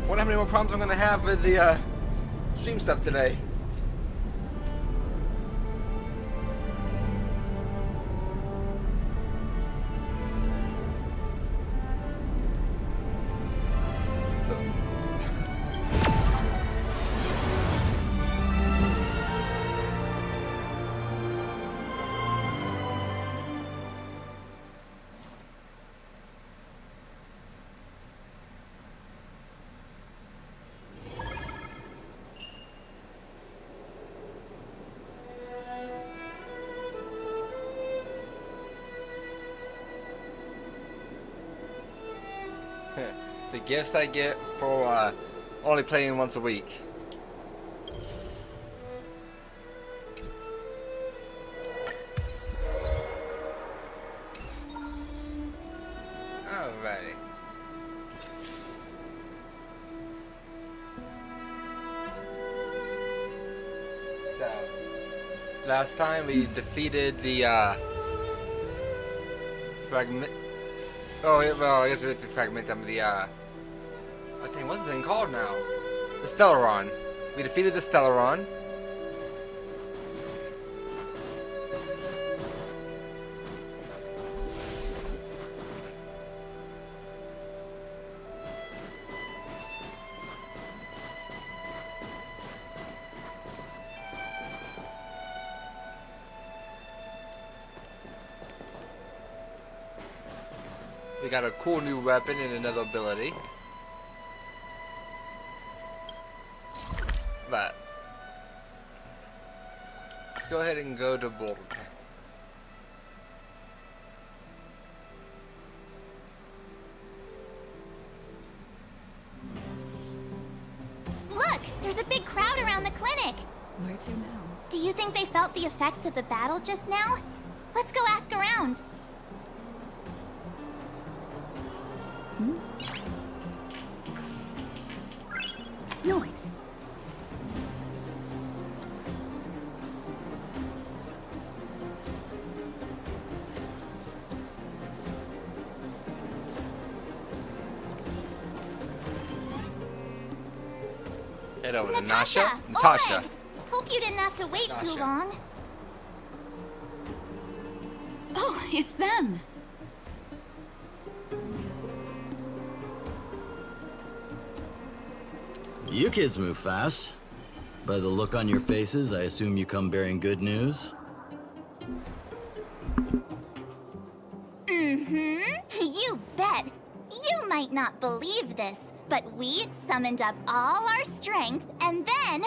Wonder how many more problems I'm gonna have with the stream stuff today. The gifts I get for only playing once a week. Alrighty. So, last time we defeated the fragment. Oh, yeah, well, I guess we did the fragment of the what's the thing called now? The Stellaron. We defeated the Stellaron. We got a cool new weapon and another ability. But let's go ahead and go to Boulder. Look, there's a big crowd around the clinic. Where to now? Do you think they felt the effects of the battle just now? Let's go ask around. Noise. Head over to Natasha. Natasha. Oleg. Hope you didn't have to wait too long. Oh, it's them. You kids move fast. By the look on your faces, I assume you come bearing good news? You bet. You might not believe this, but we summoned up all our strength and then...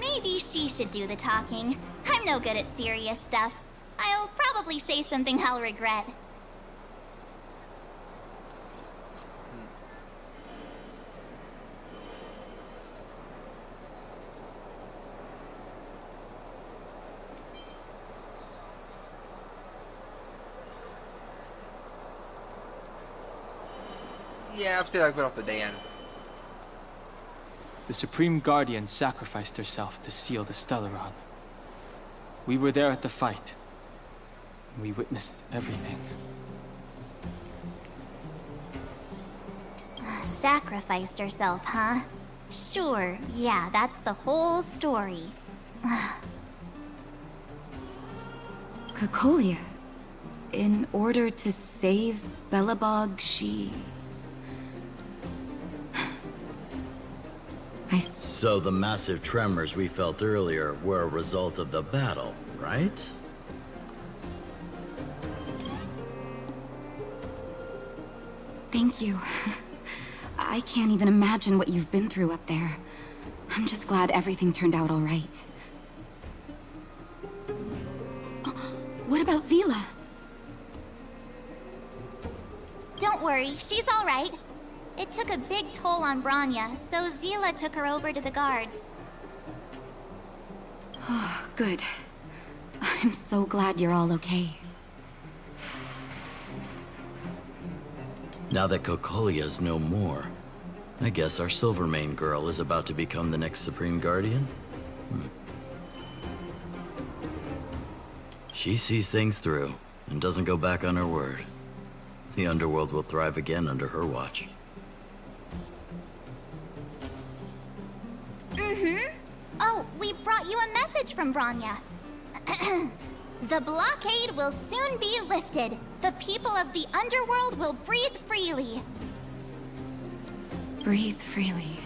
maybe she should do the talking. I'm no good at serious stuff. I'll probably say something I'll regret. Yeah, I'm still like off the Dan. The Supreme Guardian sacrificed herself to seal the Stellaron. We were there at the fight. We witnessed everything. Sacrificed herself, huh? Sure, yeah, that's the whole story. Cocolia. In order to save Belobog, she... So the massive tremors we felt earlier were a result of the battle, right? Thank you. I can't even imagine what you've been through up there. I'm just glad everything turned out all right. Oh, what about Zila? Don't worry, she's all right. It took a big toll on Branya, so Zila took her over to the guards. Oh, good. I'm so glad you're all okay. Now that Cocolia's no more, I guess our Silvermane girl is about to become the next Supreme Guardian? She sees things through and doesn't go back on her word. The underworld will thrive again under her watch. Oh, we brought you a message from Branya. The blockade will soon be lifted. The people of the underworld will breathe freely. Breathe freely.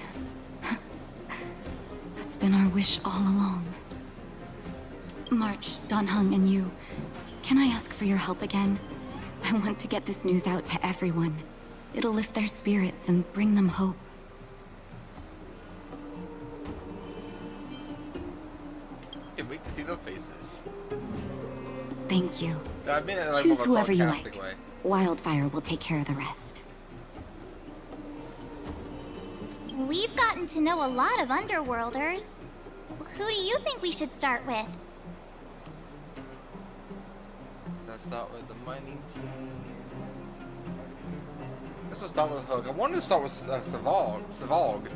That's been our wish all along. March, Donhung, and you, can I ask for your help again? I want to get this news out to everyone. It'll lift their spirits and bring them hope. Yeah, we can see their faces. Thank you. I mean it like Choose more of a whoever you like. sarcastic way. Wildfire will take care of the rest. We've gotten to know a lot of Underworlders. Who do you think we should start with? Let's start with the mining team. Let's start with Hook. I wanted to start with Savog.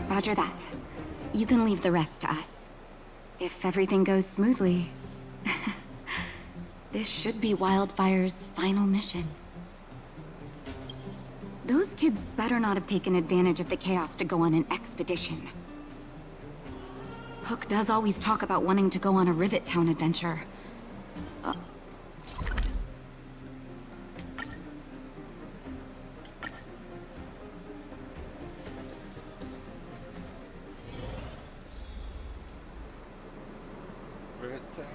Roger that. You can leave the rest to us. If everything goes smoothly, this should be Wildfire's final mission. Those kids better not have taken advantage of the chaos to go on an expedition. Hook does always talk about wanting to go on a Rivet Town adventure. Bring it down.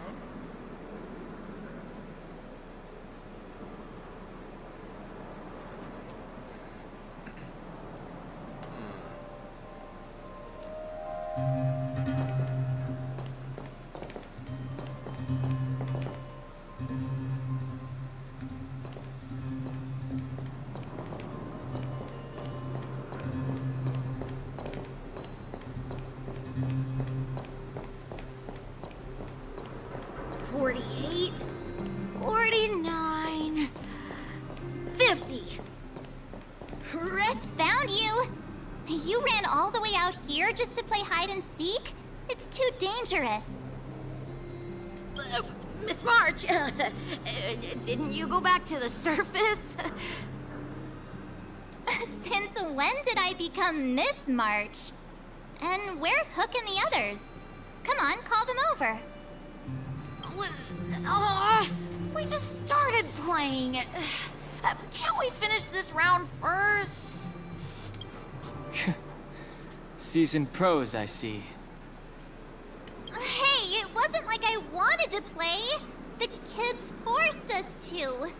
Found you! You ran all the way out here just to play hide and seek? It's too dangerous. Miss March, didn't you go back to the surface? Since when did I become Miss March? And where's Hook and the others? Come on, call them over. We just started playing. Can't we finish this round first? Seasoned pros, I see. Hey, it wasn't like I wanted to play. The kids forced us to.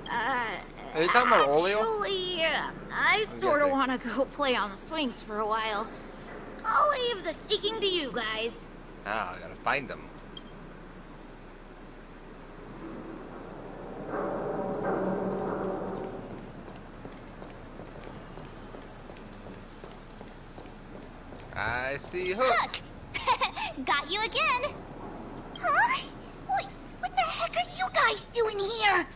Are you talking about Olio? Actually, I sort of guessing. want to go play on the swings for a while. I'll leave the seeking to you guys. Ah, I gotta find them. I see Hook. Hook! Got you again. Huh? What the heck are you guys doing here?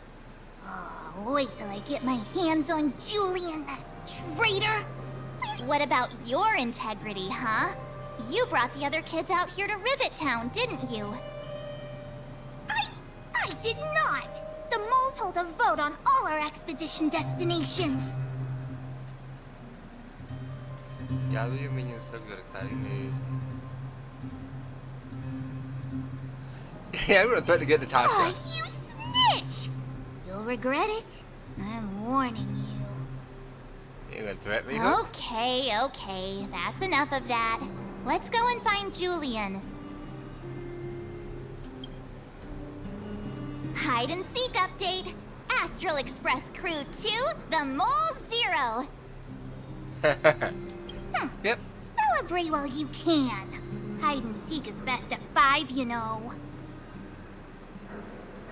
Oh, wait till I get my hands on Julian, that traitor. What about your integrity, huh? You brought the other kids out here to Rivet Town, didn't you? I did not. The moles hold a vote on all our expedition destinations. Gather your minions so good, exciting news. Yeah, I'm gonna threaten to get Natasha. Oh, you snitch! You'll regret it. I'm warning you. You gonna threaten me, Hook? Okay, that's enough of that. Let's go and find Julian. Hide and seek update. Astral Express Crew 2, the Mole 0. Yep. Celebrate while you can. Hide and seek is best at 5, you know.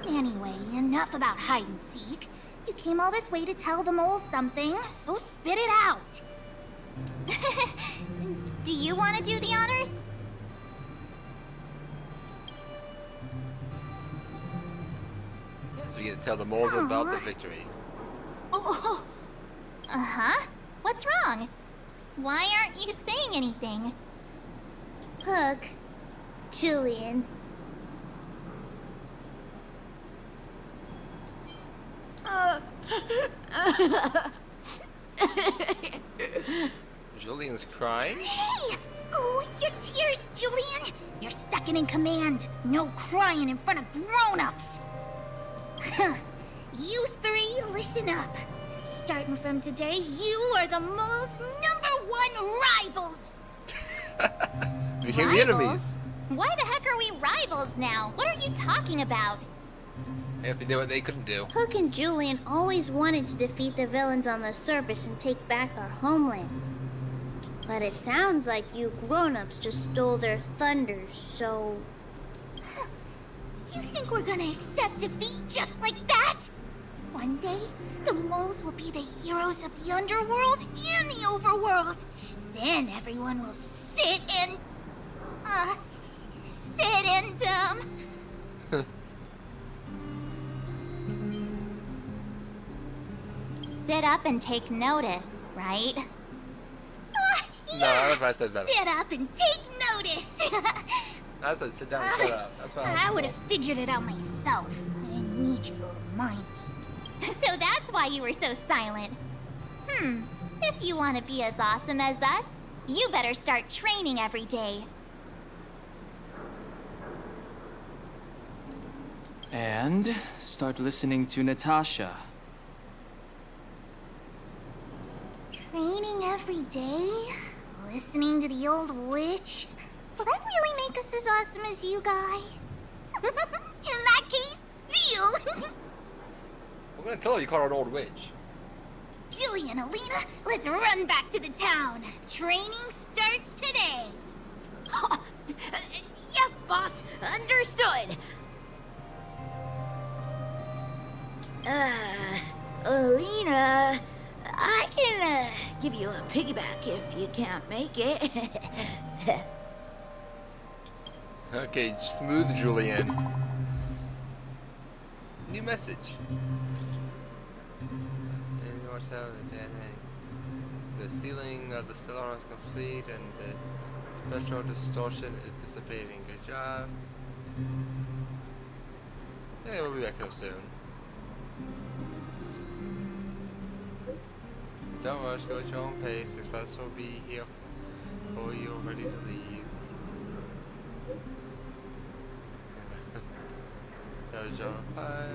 Anyway, enough about hide and seek. You came all this way to tell the moles something, so spit it out. Do you want to do the honors? So we get to tell the moles about the victory. Oh. Uh-huh. What's wrong? Why aren't you saying anything? Hook. Julian. Julian's crying? Hey! Oh, your tears, Julian! You're second in command. No crying in front of grown-ups. You three, listen up. Starting from today, you are the mole's #1 rivals. Became the enemies. Why the heck are we rivals now? What are you talking about? I guess we did what they couldn't do. Hook and Julian always wanted to defeat the villains on the surface and take back our homeland. But it sounds like you grown-ups just stole their thunder, so... You think we're gonna accept defeat just like that? One day, the moles will be the heroes of the underworld and the overworld. Then everyone will sit and... Sit up and take notice, right? No, that's what I said better. Sit up and take notice! I said sit down and shut up. That's what I would have figured it out myself. I didn't need you to remind me. So that's why you were so silent. If you want to be as awesome as us, you better start training every day. And start listening to Natasha. Training every day? Listening to the old witch? Will that really make us as awesome as you guys? In that case, deal! I'm gonna tell her you call her an old witch. Julian, Alina, let's run back to the town. Training starts today. Yes, boss. Understood. Alina, I can give you a piggyback if you can't make it. Okay, smooth Julian. New message. The sealing of the Stellar is complete and the spectral distortion is dissipating. Good job. Yeah, we'll be back here soon. Don't rush, go at your own pace. The express will be here before you're ready to leave. There's your pipe.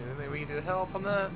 Anything we can do to help on that?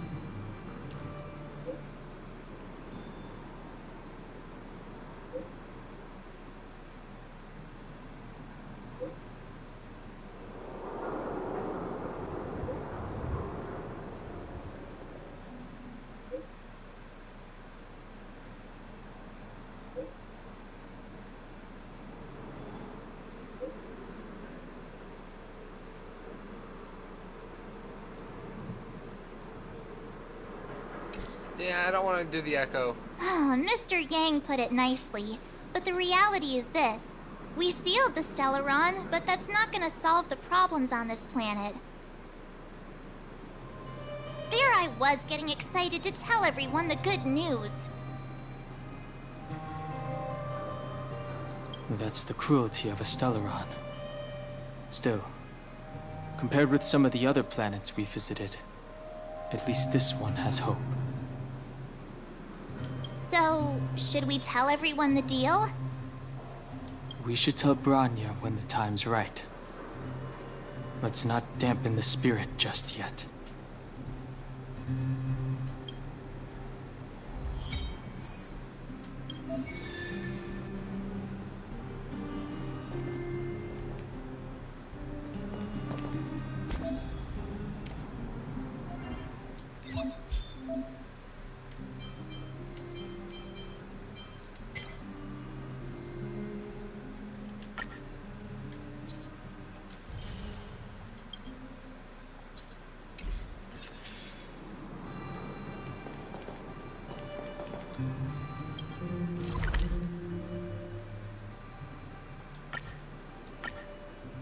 Yeah, I don't want to do the echo. Oh, Mr. Yang put it nicely, but the reality is this. We sealed the Stellaron, but that's not gonna solve the problems on this planet. There I was getting excited to tell everyone the good news. That's the cruelty of a Stellaron. Still, compared with some of the other planets we visited, at least this one has hope. So, should we tell everyone the deal? We should tell Branya when the time's right. Let's not dampen the spirit just yet.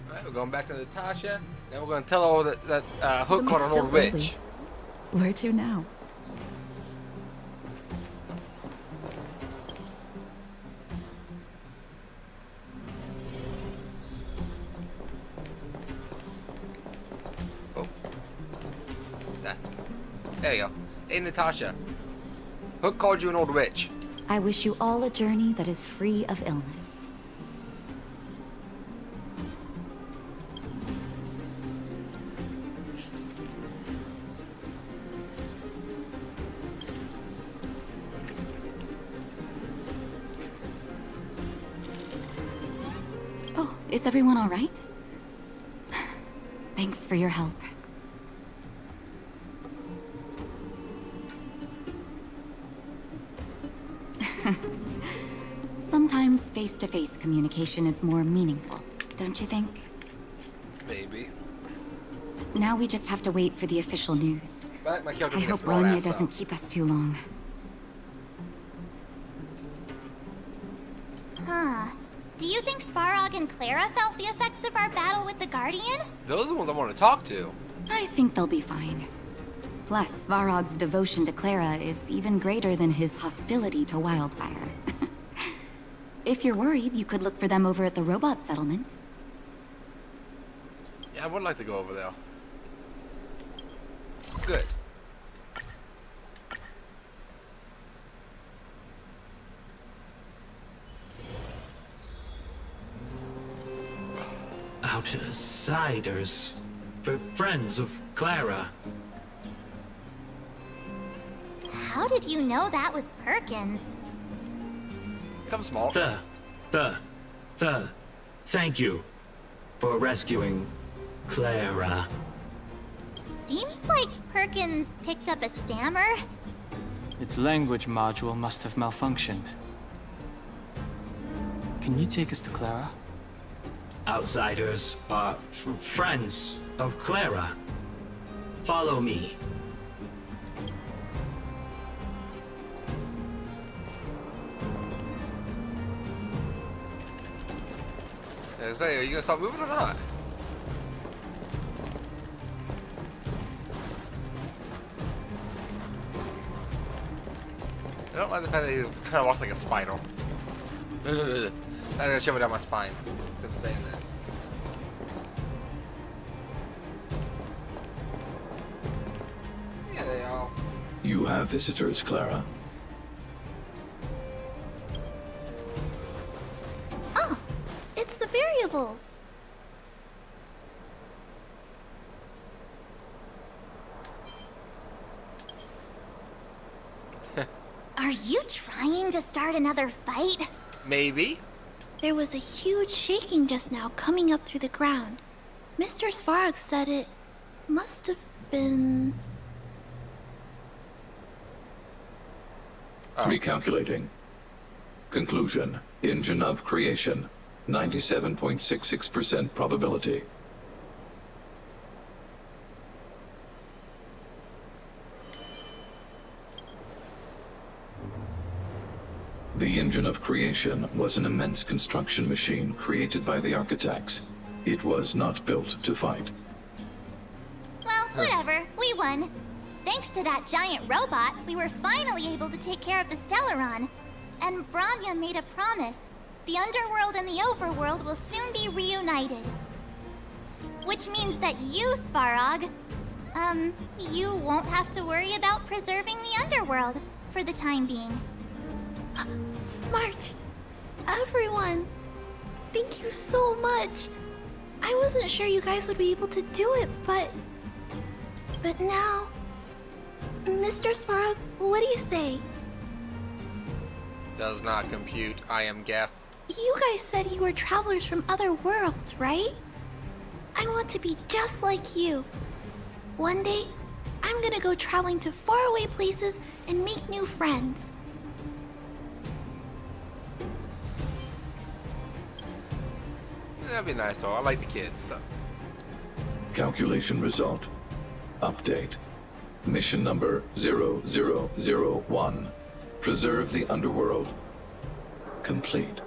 Alright, we're going back to Natasha. Then we're going to tell her that Hook caught an old witch. Where to now? Oh. There you go. Hey, Natasha. Hook called you an old witch. I wish you all a journey that is free of illness. Oh, is everyone all right? Thanks for your help. Sometimes face-to-face communication is more meaningful, don't you think? Maybe. Now we just have to wait for the official news. But my character I can hope small Rania ass doesn't up. keep us too long. Huh. Do you think Svarog and Clara felt the effects of our battle with the Guardian? Those are the ones I want to talk to. I think they'll be fine. Plus, Svarog's devotion to Clara is even greater than his hostility to Wildfire. If you're worried, you could look for them over at the robot settlement. Yeah, I would like to go over there. Good. Outsiders. For friends of Clara. How did you know that was Perkins? Come small. Thank you for rescuing Clara. Seems like Perkins picked up a stammer. Its language module must have malfunctioned. Can you take us to Clara? Outsiders are friends of Clara. Follow me. Say, are you gonna stop moving or not? I don't like the fact that he kind of walks like a spider. I'm gonna shove it down my spine. Just saying that. Yeah, they are. You have visitors, Clara. Oh, it's the variables. Are you trying to start another fight? Maybe. There was a huge shaking just now coming up through the ground. Mr. Svarog said it must have been... Recalculating. Conclusion. Engine of creation. 97.66% probability. The engine of creation was an immense construction machine created by the architects. It was not built to fight. Well, whatever. We won. Thanks to that giant robot, we were finally able to take care of the Stellaron. And Branya made a promise. The underworld and the overworld will soon be reunited. Which means that you, Svarog, you won't have to worry about preserving the underworld for the time being. March, everyone, thank you so much. I wasn't sure you guys would be able to do it, but now, Mr. Svarog, what do you say? Does not compute. I am Gaff. You guys said you were travelers from other worlds, right? I want to be just like you. One day, I'm gonna go traveling to faraway places and make new friends. That'd be nice though. I like the kids, so. Calculation result. Update. Mission number 0001. Preserve the underworld. Complete.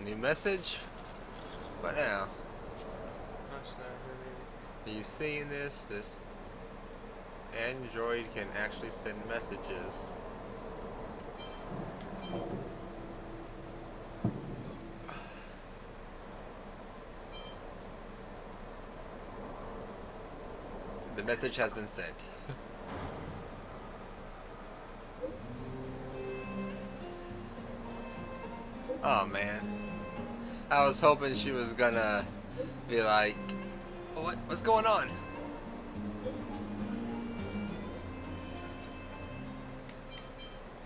New message? What now? Are you seeing this? This android can actually send messages. The message has been sent. Oh man. I was hoping she was gonna be like, what's going on?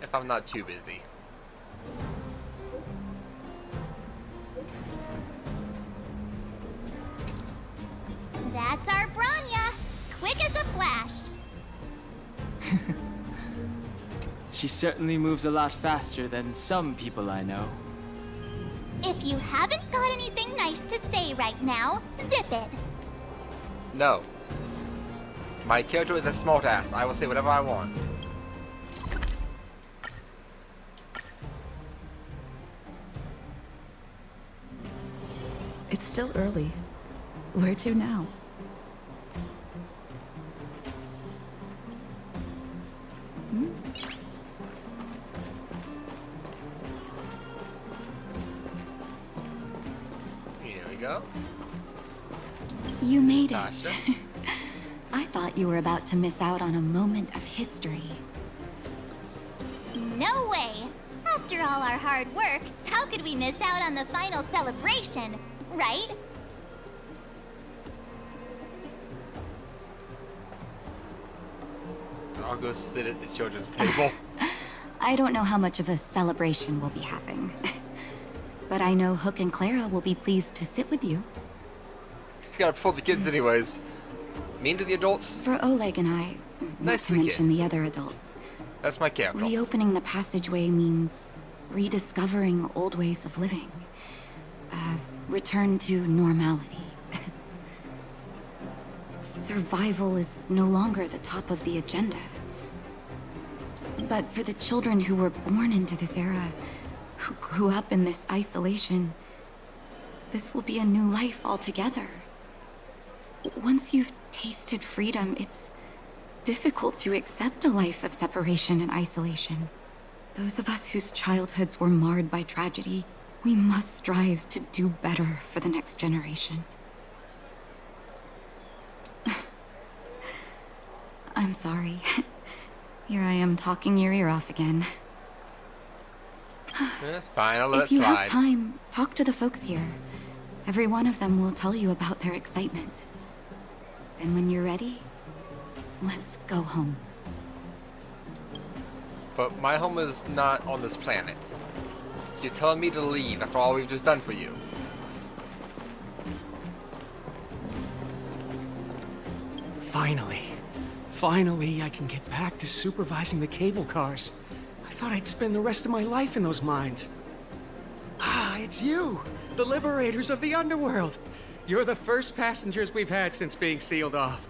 If I'm not too busy. That's our Branya! Quick as a flash! She certainly moves a lot faster than some people I know. If you haven't got anything nice to say right now, zip it. No. My character is a smartass. I will say whatever I want. It's still early. Where to now? Here we go. You made it. Gotcha. I thought you were about to miss out on a moment of history. No way! After all our hard work, how could we miss out on the final celebration, right? I'll go sit at the children's table. I don't know how much of a celebration we'll be having. But I know Hook and Clara will be pleased to sit with you. You gotta pull the kids anyways. Mean to the adults? For Oleg and I, not Nice to with mention kids. the other adults, That's my character. reopening the passageway means rediscovering old ways of living. Return to normality. Survival is no longer the top of the agenda. But for the children who were born into this era, who grew up in this isolation, this will be a new life altogether. Once you've tasted freedom, it's difficult to accept a life of separation and isolation. Those of us whose childhoods were marred by tragedy, we must strive to do better for the next generation. I'm sorry. Here I am talking your ear off again. That's fine, I'll let If it you slide. have time, talk to the folks here. Every one of them will tell you about their excitement. Then when you're ready, let's go home. But my home is not on this planet. So you're telling me to leave after all we've just done for you. Finally, I can get back to supervising the cable cars. I thought I'd spend the rest of my life in those mines. Ah, it's you, the liberators of the underworld. You're the first passengers we've had since being sealed off.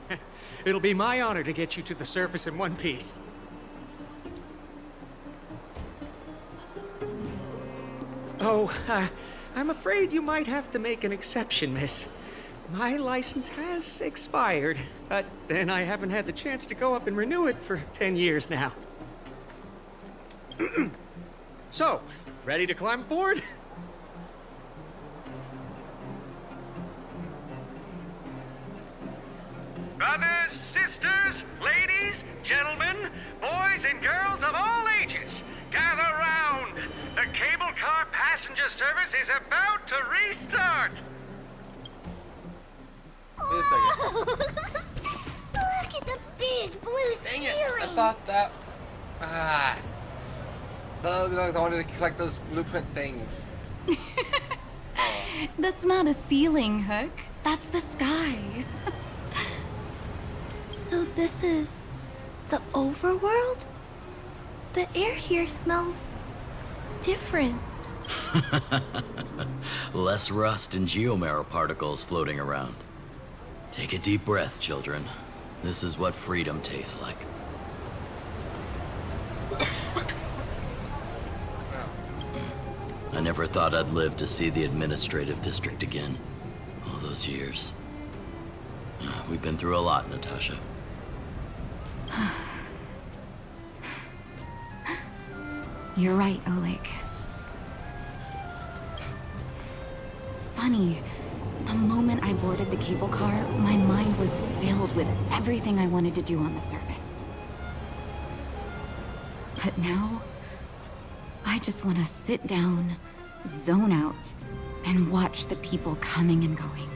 It'll be my honor to get you to the surface in one piece. Oh, I'm afraid you might have to make an exception, miss. My license has expired, and I haven't had the chance to go up and renew it for 10 years now. So, ready to climb aboard? Brothers, sisters, ladies, gentlemen, boys and girls of all ages, gather round. The cable car passenger service is about to restart. Wait a second. Look at the big blue Dang ceiling. it! I thought that. Because I wanted to collect those blueprint things. That's not a ceiling, Hook. That's the sky. So this is the overworld? The air here smells different. Less rust and geomarrow particles floating around. Take a deep breath, children. This is what freedom tastes like. I never thought I'd live to see the administrative district again. All those years. We've been through a lot, Natasha. You're right, Oleg. It's funny. The moment I boarded the cable car, my mind was filled with everything I wanted to do on the surface. But now, I just want to sit down, zone out, and watch the people coming and going.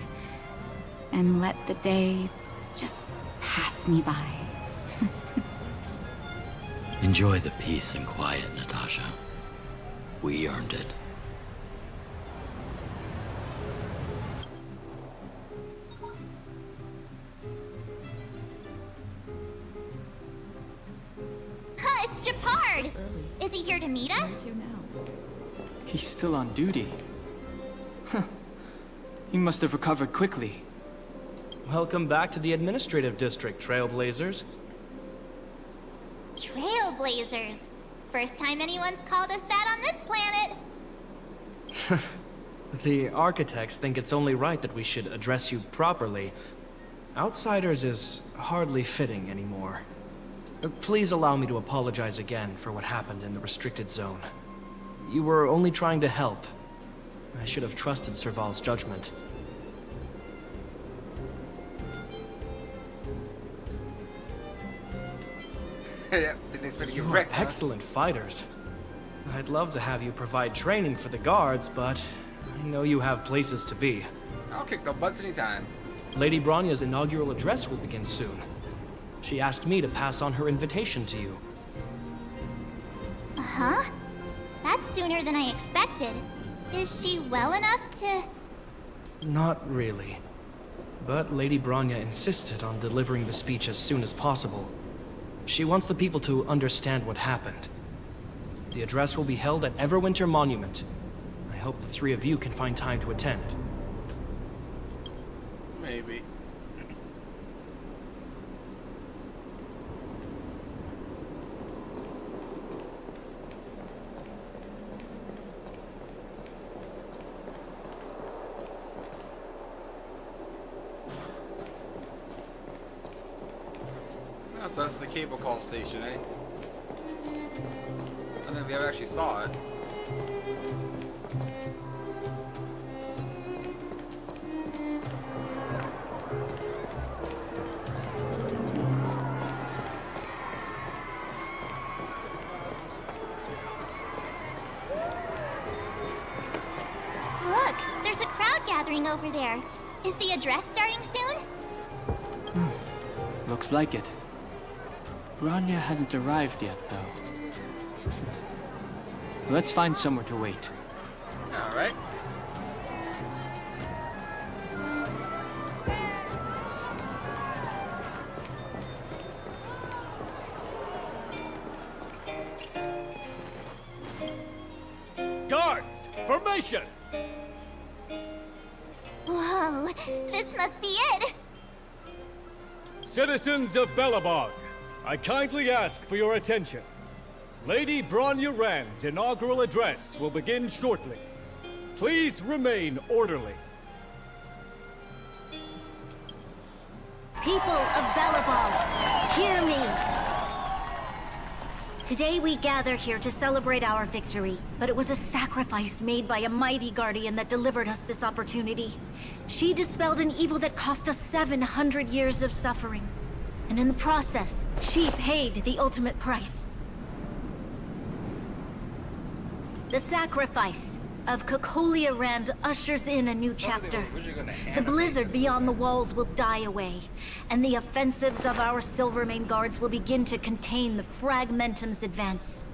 And let the day just pass me by. Enjoy the peace and quiet, Natasha. We earned it. It's Japard. Is he here to meet us? He's still on duty. He must have recovered quickly. Welcome back to the administrative district, Trailblazers. Trailblazers. First time anyone's called us that on this planet. The architects think it's only right that we should address you properly. Outsiders is hardly fitting anymore. Please allow me to apologize again for what happened in the restricted zone. You were only trying to help. I should have trusted Serval's judgment. Yeah, didn't expect to get You're wrecked. excellent fighters. I'd love to have you provide training for the guards, but I know you have places to be. I'll kick the butts anytime. Lady Bronya's inaugural address will begin soon. She asked me to pass on her invitation to you. Uh-huh. That's sooner than I expected. Is she well enough to... Not really. But Lady Bronya insisted on delivering the speech as soon as possible. She wants the people to understand what happened. The address will be held at Everwinter Monument. I hope the three of you can find time to attend. Maybe. Oh, so that's the cable call station, eh? I don't think we ever actually saw it. Look, there's a crowd gathering over there. Is the address starting soon? Looks like it. Bronya hasn't arrived yet, though. Let's find somewhere to wait. Alright. Guards, formation! Whoa, this must be it. Citizens of Belobog, I kindly ask for your attention. Lady Bronya Rand's inaugural address will begin shortly. Please remain orderly. People of Belobog, hear me! Today we gather here to celebrate our victory, but it was a sacrifice made by a mighty guardian that delivered us this opportunity. She dispelled an evil that cost us 700 years of suffering. And in the process, she paid the ultimate price. The sacrifice of Cocolia Rand ushers in a new chapter. The blizzard beyond the walls will die away, and the offensives of our Silvermane guards will begin to contain the Fragmentum's advance.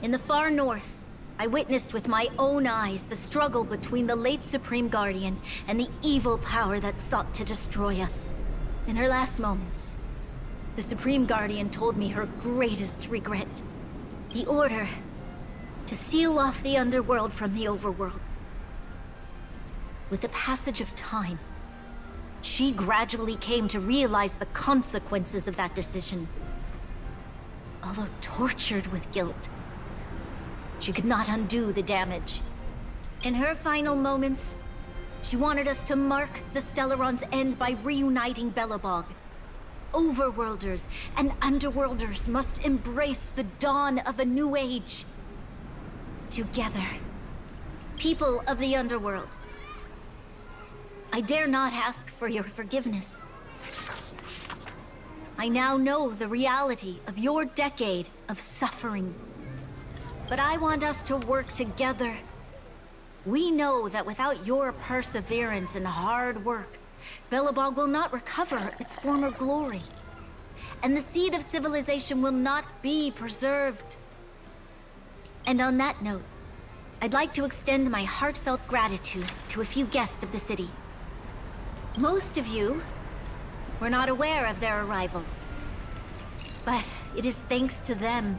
In the far north, I witnessed with my own eyes the struggle between the late Supreme Guardian and the evil power that sought to destroy us. In her last moments, the Supreme Guardian told me her greatest regret. The order to seal off the underworld from the overworld. With the passage of time, she gradually came to realize the consequences of that decision. Although tortured with guilt, she could not undo the damage. In her final moments, she wanted us to mark the Stellaron's end by reuniting Belobog. Overworlders and Underworlders must embrace the dawn of a new age. Together. People of the Underworld, I dare not ask for your forgiveness. I now know the reality of your decade of suffering. But I want us to work together. We know that without your perseverance and hard work, Belobog will not recover its former glory. And the seed of civilization will not be preserved. And on that note, I'd like to extend my heartfelt gratitude to a few guests of the city. Most of you were not aware of their arrival. But it is thanks to them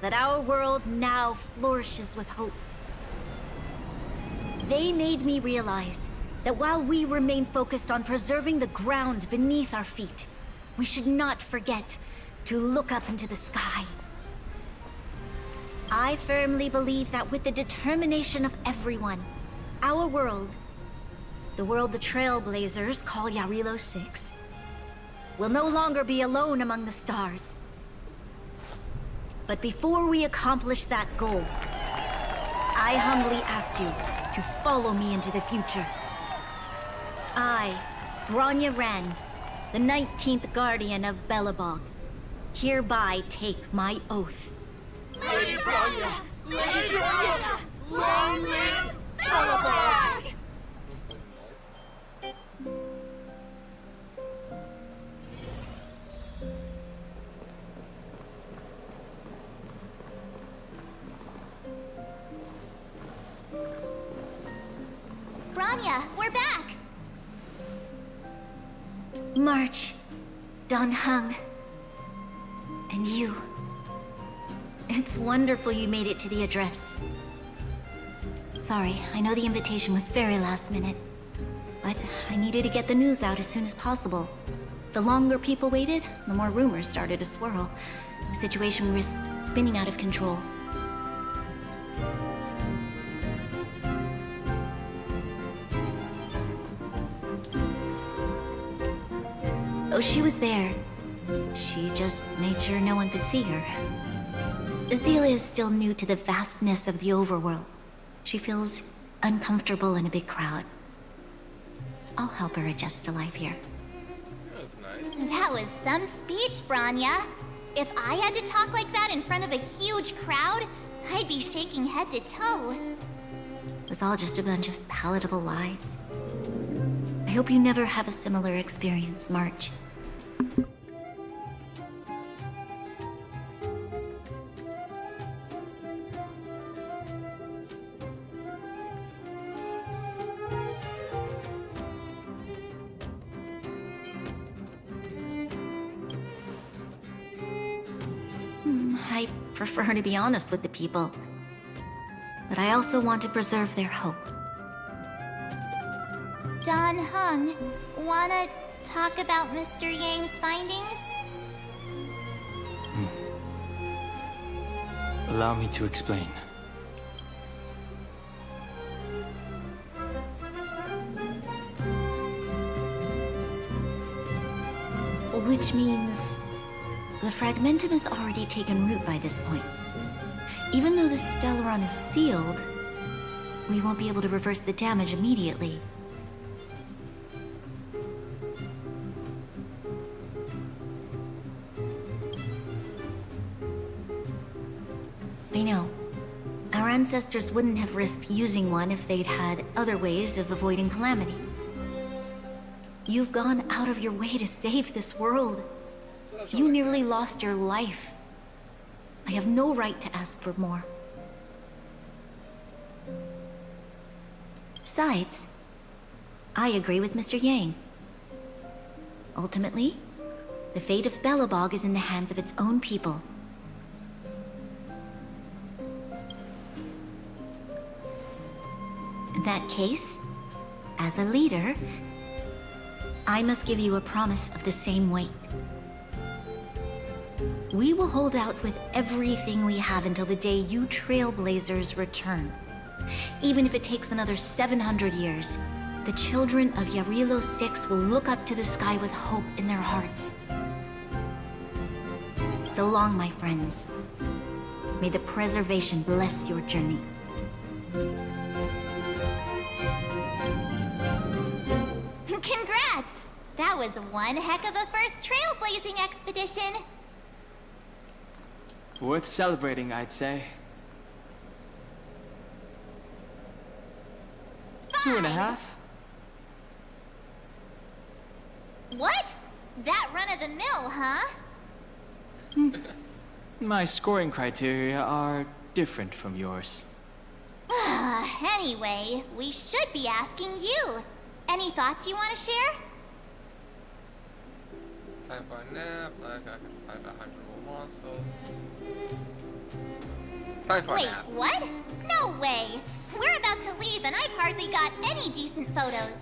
that our world now flourishes with hope. They made me realize that while we remain focused on preserving the ground beneath our feet, we should not forget to look up into the sky. I firmly believe that with the determination of everyone, our world, the world the Trailblazers call Yarilo 6, will no longer be alone among the stars. But before we accomplish that goal, I humbly ask you to follow me into the future. I, Bronya Rand, the 19th Guardian of Belobog, hereby take my oath. Lady Bronya! Lady Bronya! Long live Belobog! Bronya, we're back! March, Don Hung, and you. It's wonderful you made it to the address. Sorry, I know the invitation was very last minute, but I needed to get the news out as soon as possible. The longer people waited, the more rumors started to swirl. The situation risked spinning out of control. Oh, she was there. She just made sure no one could see her. Azela is still new to the vastness of the overworld. She feels uncomfortable in a big crowd. I'll help her adjust to life here. That's nice. That was some speech, Bronya. If I had to talk like that in front of a huge crowd, I'd be shaking head to toe. It was all just a bunch of palatable lies. I hope you never have a similar experience, March. I prefer to be honest with the people. but I also want to preserve their hope. Don Hung, wanna talk about Mr. Yang's findings? Allow me to explain. Which means the fragmentum has already taken root by this point. Even though the Stellaron is sealed, we won't be able to reverse the damage immediately. I know. Our ancestors wouldn't have risked using one if they'd had other ways of avoiding calamity. You've gone out of your way to save this world. You nearly lost your life. I have no right to ask for more. Besides, I agree with Mr. Yang. Ultimately, the fate of Belobog is in the hands of its own people. In that case, as a leader, I must give you a promise of the same weight. We will hold out with everything we have until the day you Trailblazers return. Even if it takes another 700 years, the children of Yarilo 6 will look up to the sky with hope in their hearts. So long, my friends. May the preservation bless your journey. Congrats! That was one heck of a first trailblazing expedition. Worth celebrating, I'd say. 2.5? What? That run-of-the-mill, huh? My scoring criteria are different from yours. Anyway, we should be asking you. Any thoughts you want to share? Time for a nap, like I can find 100 more monsters. Time for a Wait, nap. what? No way! We're about to leave and I've hardly got any decent photos.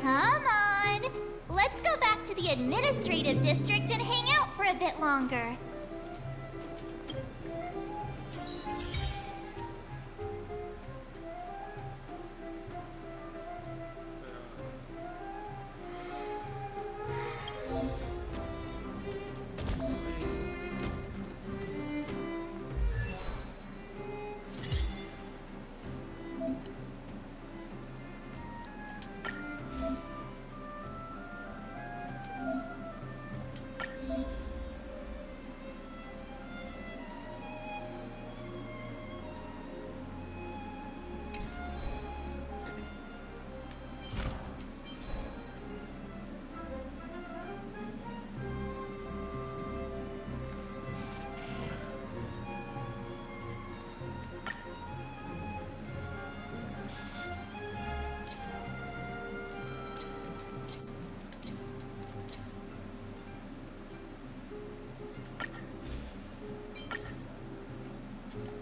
Come on! Let's go back to the administrative district and hang out for a bit longer.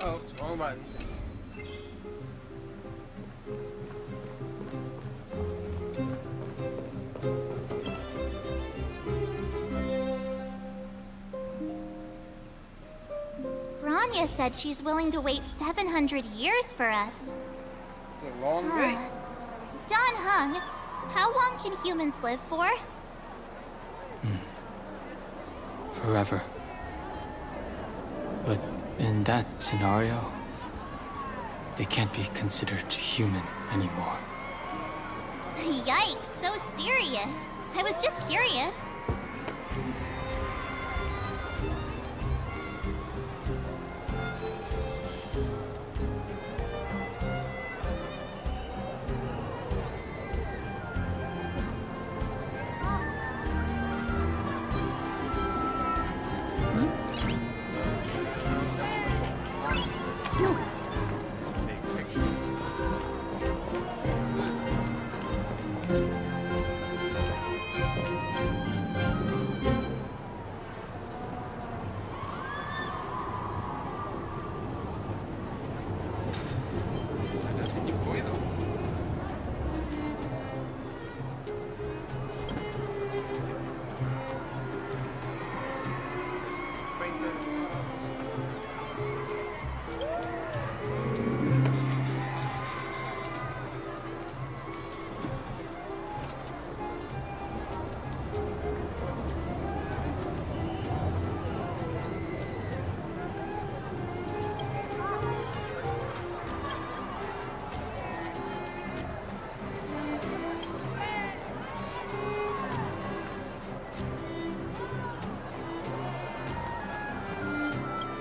Oh, it's the wrong button. Rania said she's willing to wait 700 years for us. It's a long way. Don Hung, how long can humans live for? Forever. But in that scenario, they can't be considered human anymore. Yikes, so serious. I was just curious. E foi, não?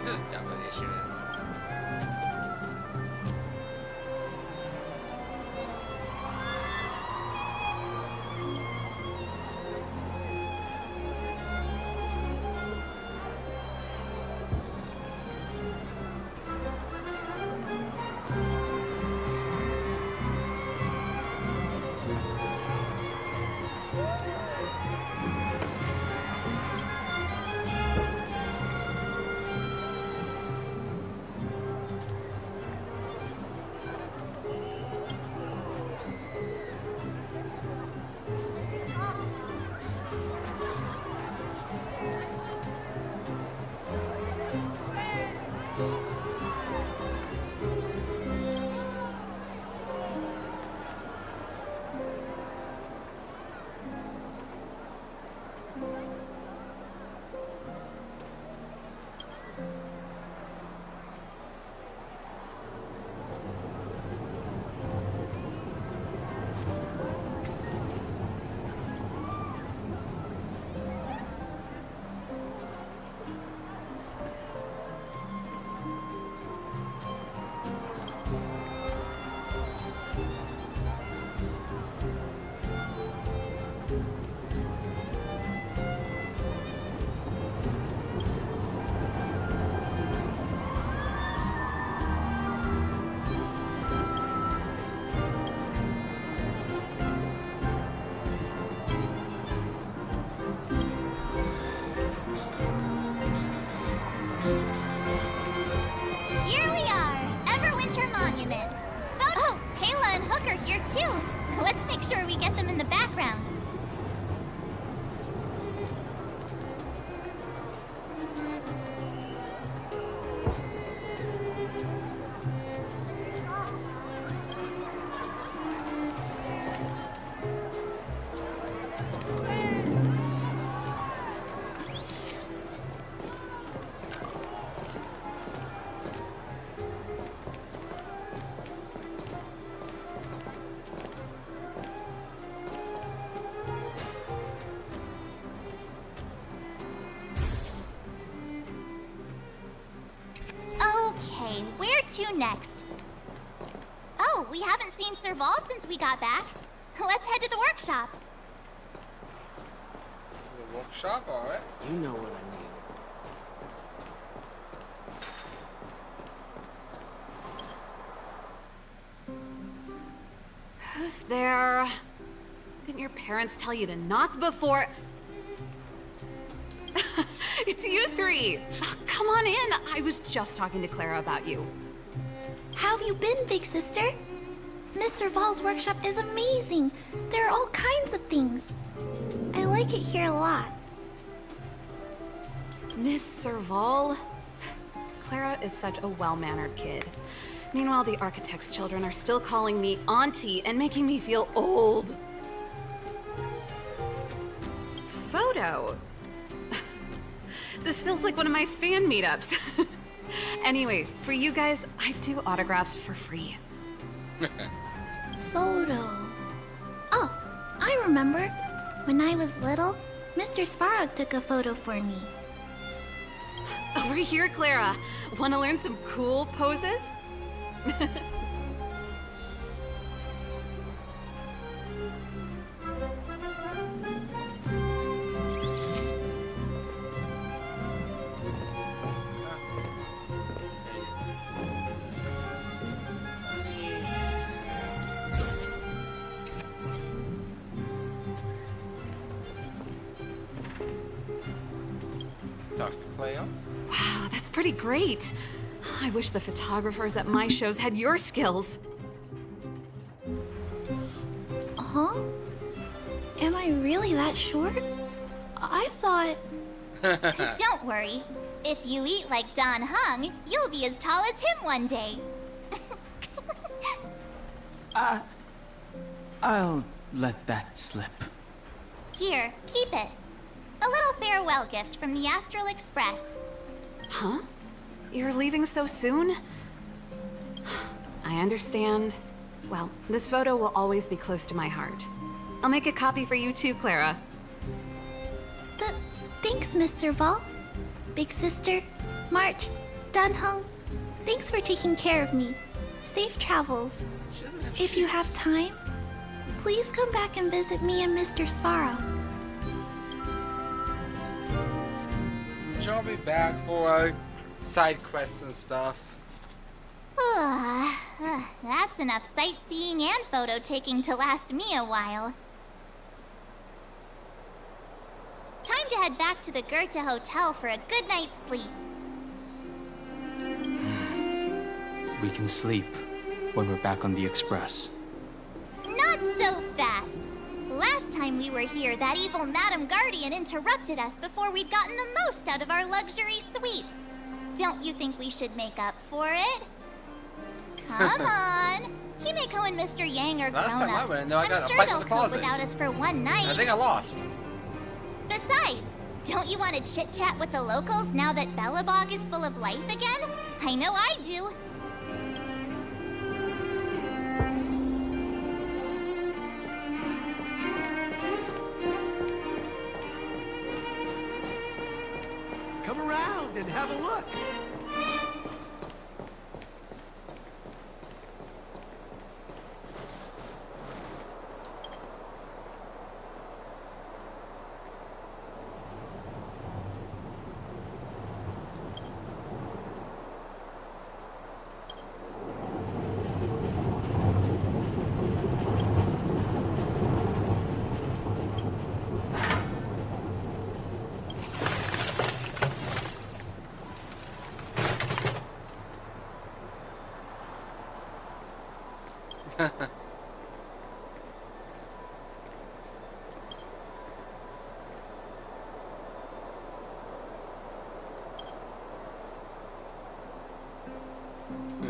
Just dumb what the issue is. Here we are, Everwinter Monument. Oh, Kayla and Hook are here too. Let's make sure we get them in the background. Okay, where to next? Oh, we haven't seen Serval since we got back. Let's head to the workshop. The workshop, alright. You know what I mean. Who's there? Didn't your parents tell you to knock before... It's you three! Come on in! I was just talking to Clara about you. How have you been, big sister? Miss Serval's workshop is amazing. There are all kinds of things. I like it here a lot. Miss Serval? Clara is such a well-mannered kid. Meanwhile, the architect's children are still calling me auntie and making me feel old. Photo? This feels like one of my fan meetups. Anyway, for you guys, I do autographs for free. Photo. Oh, I remember. When I was little, Mr. Svarog took a photo for me. Over here, Clara. Want to learn some cool poses? Talk to Cleo. Wow, that's pretty great. I wish the photographers at my shows had your skills. Huh? Am I really that short? I thought... Don't worry. If you eat like Don Hung, you'll be as tall as him one day. I'll let that slip. Here, keep it. A little farewell gift from the Astral Express. Huh? You're leaving so soon? I understand. Well, this photo will always be close to my heart. I'll make a copy for you too, Clara. Thanks, Mr. Ball. Big Sister, March, Dunhung, thanks for taking care of me. Safe travels. If you have time, please come back and visit me and Mr. Svarog. Sure, I'll be back for side quests and stuff. That's enough sightseeing and photo taking to last me a while. Time to head back to the Goethe Hotel for a good night's sleep. We can sleep when we're back on the Express. Not so fast. Last time we were here, that evil Madam Guardian interrupted us before we'd gotten the most out of our luxury suites. Don't you think we should make up for it? Come on. Himeko and Mr. Yang are Last time I grown-ups. went, I got I'm a sure fight in they'll the cope closet. without us for one night. I think I lost. Besides, don't you want to chit-chat with the locals now that Belobog is full of life again? I know I do. Come around and have a look.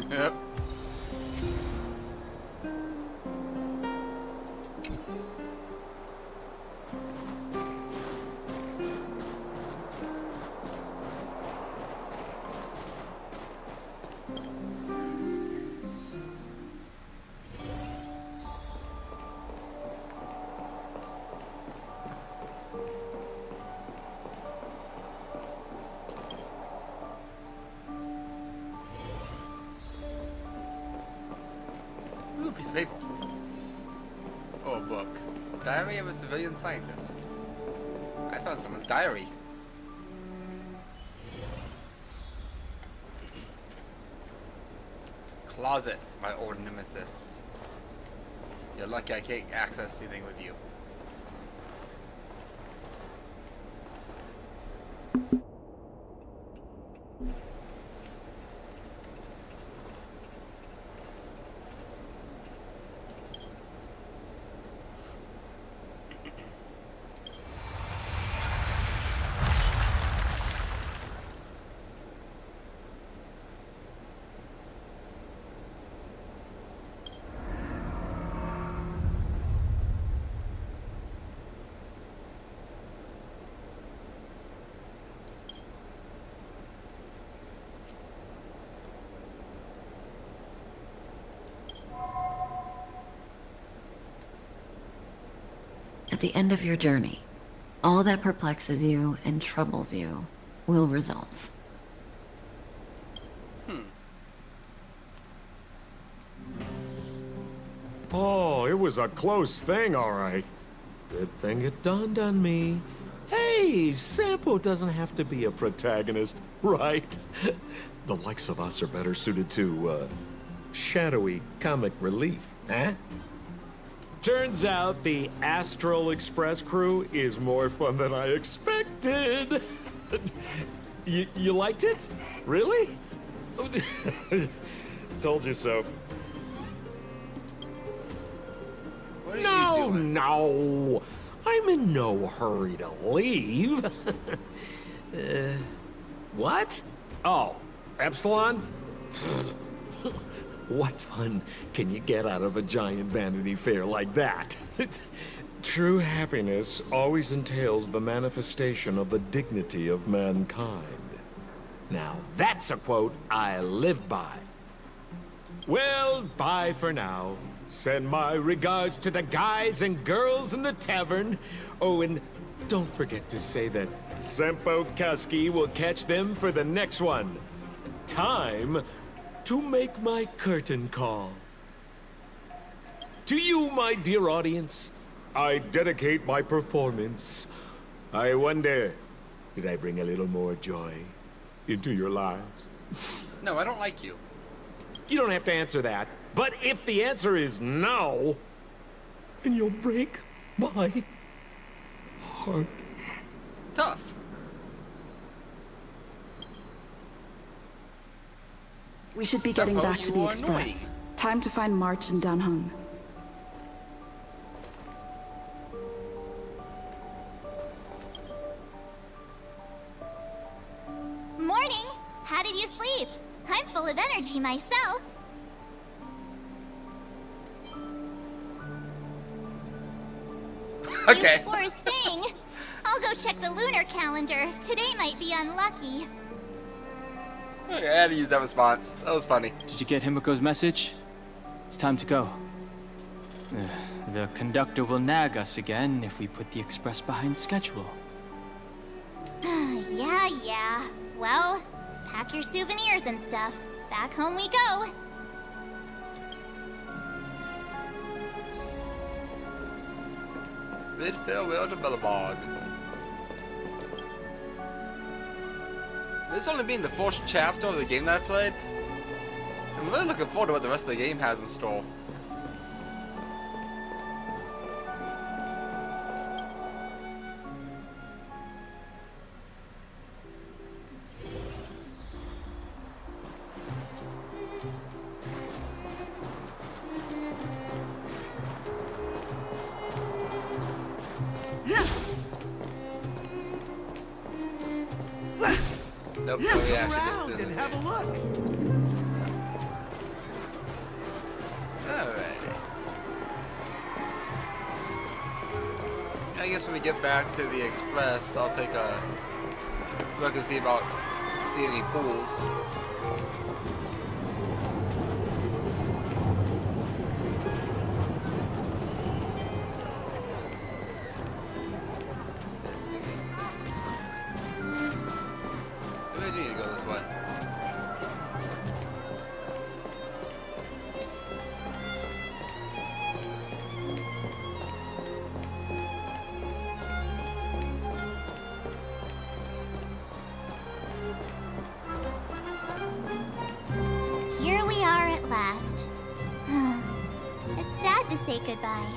Yep. Ooh, piece of paper. Oh, a book. Diary of a Civilian Scientist. I found someone's diary. Closet, my old nemesis. You're lucky I can't access anything with you. At the end of your journey, all that perplexes you and troubles you will resolve. Oh, it was a close thing, all right. Good thing it dawned on me. Hey, Sampo doesn't have to be a protagonist, right? The likes of us are better suited to, shadowy comic relief, eh? Turns out the Astral Express crew is more fun than I expected. You liked it? Really? Told you so. What are No, you Oh, no. I'm in no hurry to leave. What? Oh, Epsilon? What fun can you get out of a giant Vanity Fair like that? True happiness always entails the manifestation of the dignity of mankind. Now, that's a quote I live by. Well, bye for now. Send my regards to the guys and girls in the tavern. Oh, and don't forget to say that Sempo Kasky will catch them for the next one. Time to make my curtain call. To you, my dear audience, I dedicate my performance. I wonder, did I bring a little more joy into your lives? No, I don't like you. You don't have to answer that. But if the answer is no, then you'll break my heart. Tough. We should be getting back to the Express. Time to find March and Danhung. Morning! How did you sleep? I'm full of energy myself. Okay. You poor thing. I'll go check the lunar calendar. Today might be unlucky. Okay, I had to use that response. That was funny. Did you get Himiko's message? It's time to go. The conductor will nag us again if we put the express behind schedule. Yeah. Well, pack your souvenirs and stuff. Back home we go. Bid farewell to Billabong. This only being the first chapter of the game that I played. I'm really looking forward to what the rest of the game has in store. Nope, Come yeah, around and have a look. Alrighty. I guess when we get back to the Express, I'll take a look and see any pools. Maybe I do need to go this way. Here we are at last. It's sad to say goodbye.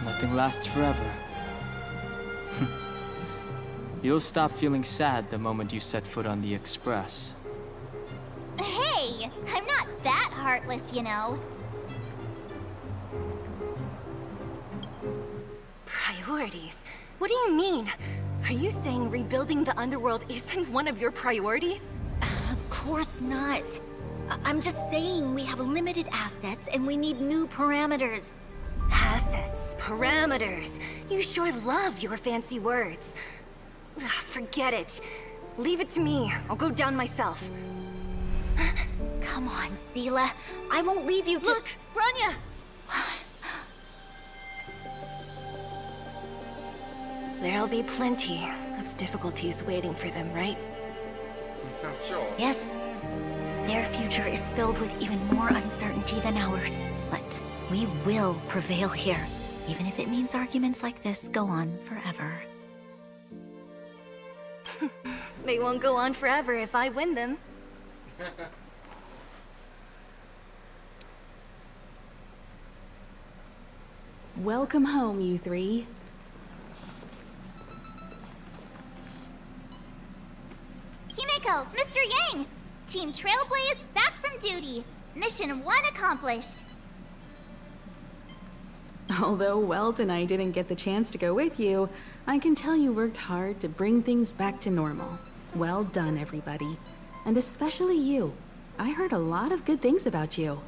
Nothing lasts forever. You'll stop feeling sad the moment you set foot on the Express. Hey, I'm not that heartless, you know. Priorities? What do you mean? Are you saying rebuilding the underworld isn't one of your priorities? Of course not. I'm just saying we have limited assets and we need new parameters. Assets, parameters. You sure love your fancy words. Ugh, forget it. Leave it to me. I'll go down myself. Come on, Seela. I won't leave you to— Look, Rania! There'll be plenty of difficulties waiting for them, right? I'm sure. Yes. Their future is filled with even more uncertainty than ours. But we will prevail here, even if it means arguments like this go on forever. They won't go on forever if I win them. Welcome home, you three. Himiko, Mr. Yang! Team Trailblaze back from duty. Mission 1 accomplished. Although Welt and I didn't get the chance to go with you, I can tell you worked hard to bring things back to normal. Well done, everybody. And especially you. I heard a lot of good things about you.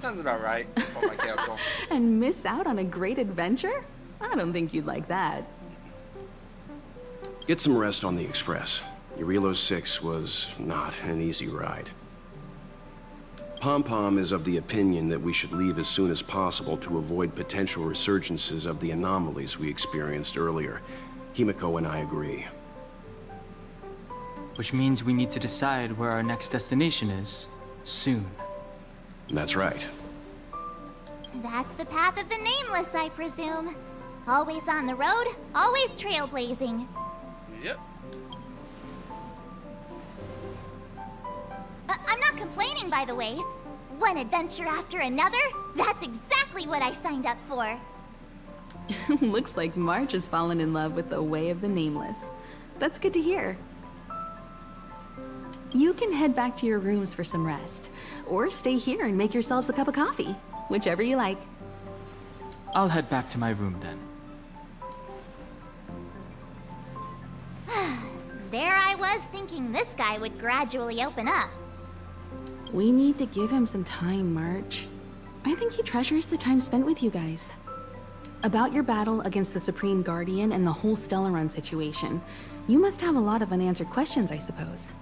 Sounds about right for my character. And miss out on a great adventure? I don't think you'd like that. Get some rest on the Express. Urilo 6 was not an easy ride. Pom-Pom is of the opinion that we should leave as soon as possible to avoid potential resurgences of the anomalies we experienced earlier. Himiko and I agree. Which means we need to decide where our next destination is, soon. That's right. That's the path of the Nameless, I presume. Always on the road, always trailblazing. Yep. I'm not complaining, by the way. One adventure after another, that's exactly what I signed up for. Looks like March has fallen in love with the way of the Nameless. That's good to hear. You can head back to your rooms for some rest, or stay here and make yourselves a cup of coffee, whichever you like. I'll head back to my room then. There I was thinking this guy would gradually open up. We need to give him some time, March. I think he treasures the time spent with you guys. About your battle against the Supreme Guardian and the whole Stellaron situation, you must have a lot of unanswered questions, I suppose.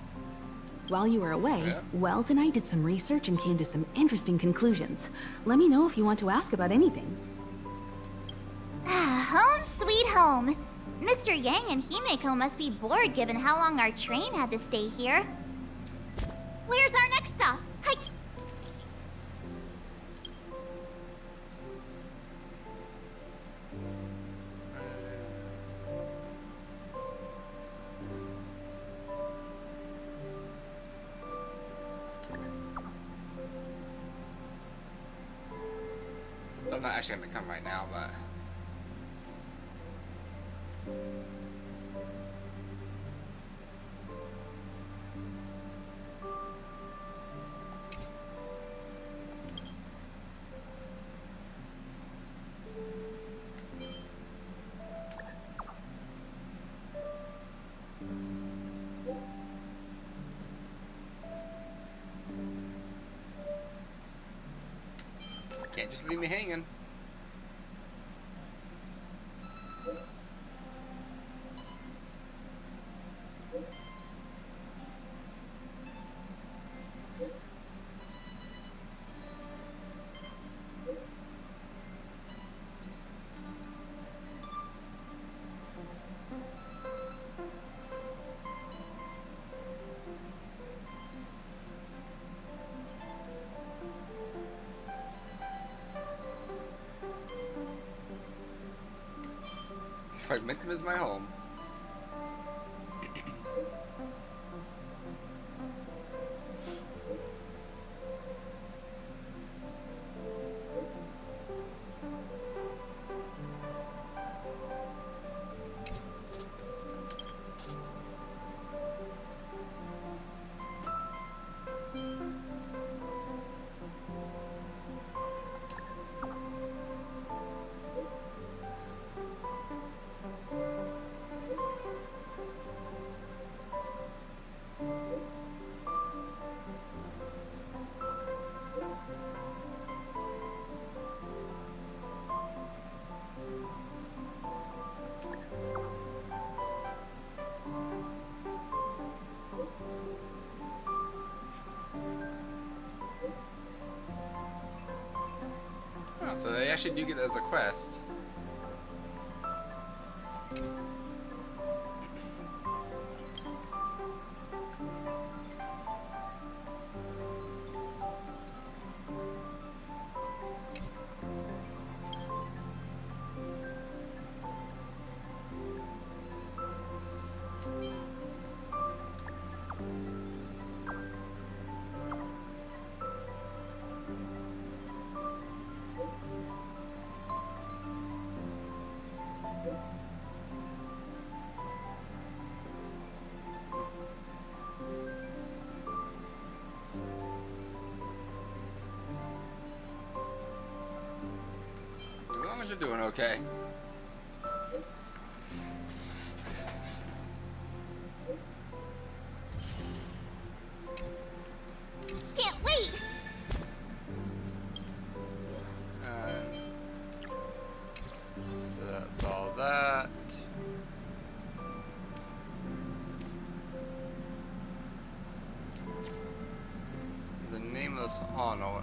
While you were away, Welt and I did some research and came to some interesting conclusions. Let me know if you want to ask about anything. Home sweet home. Mr. Yang and Himeko must be bored given how long our train had to stay here. Where's our next stop? I'm not actually gonna come right now, but can't just leave me hanging. Fragmentum is my home. Oh, so they actually do get that as a quest. as you're doing okay. Can't wait! So that's all that. The nameless honor.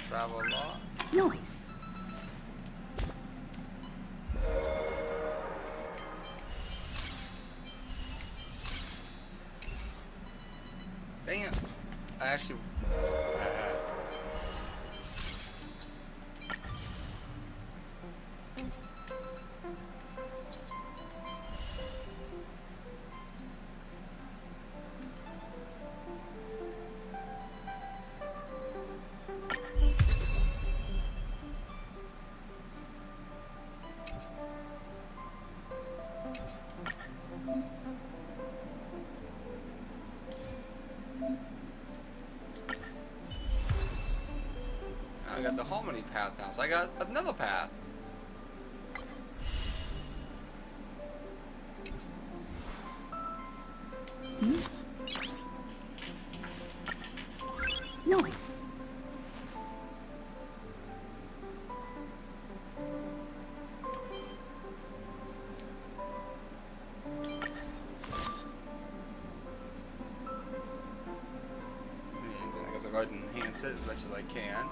Travel a lot. Nice. Dang it. I actually... I got the harmony path now, so I got another path. Nice. I guess I'll go ahead and enhance it as much as I can.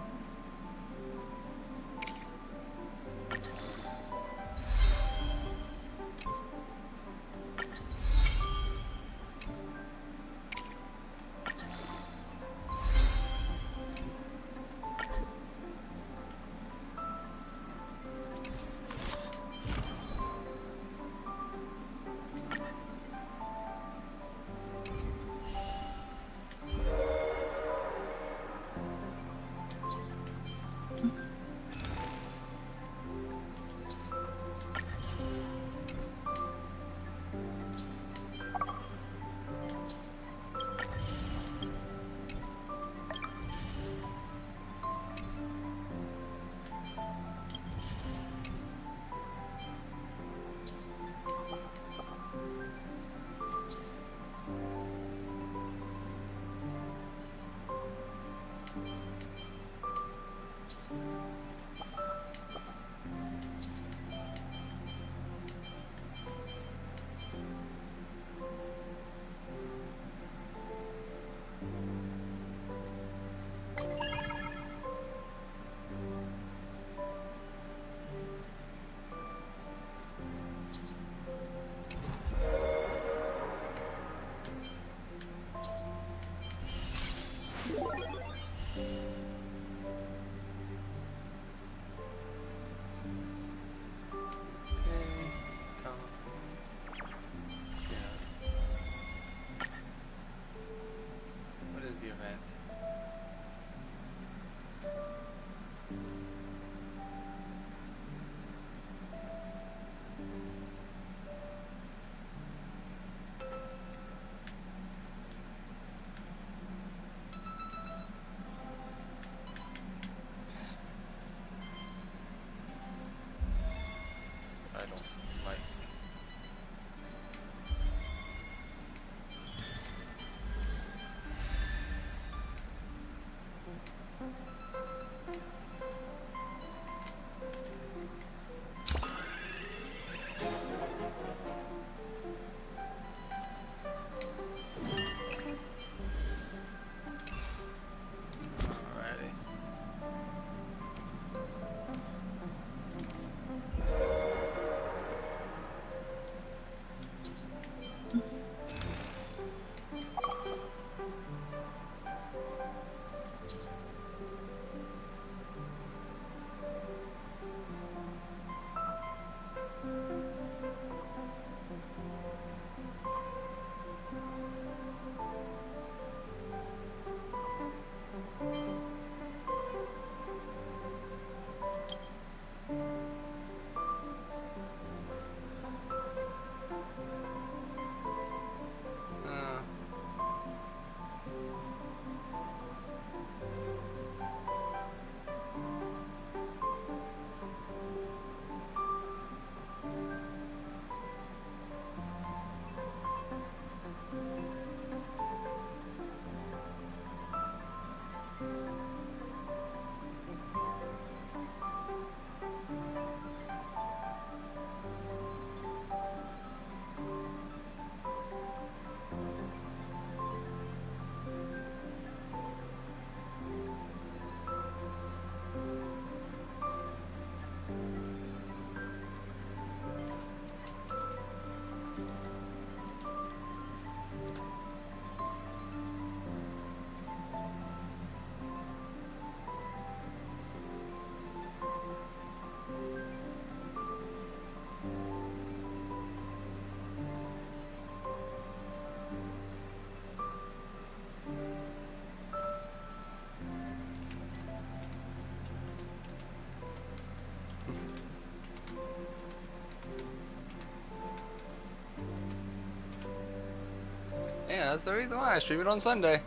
That's the reason why I stream it on Sunday.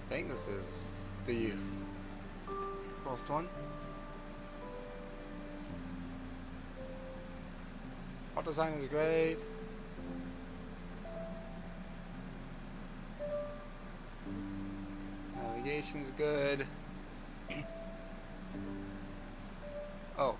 I think this is the first one. Art design is great. Navigation's good. Oh.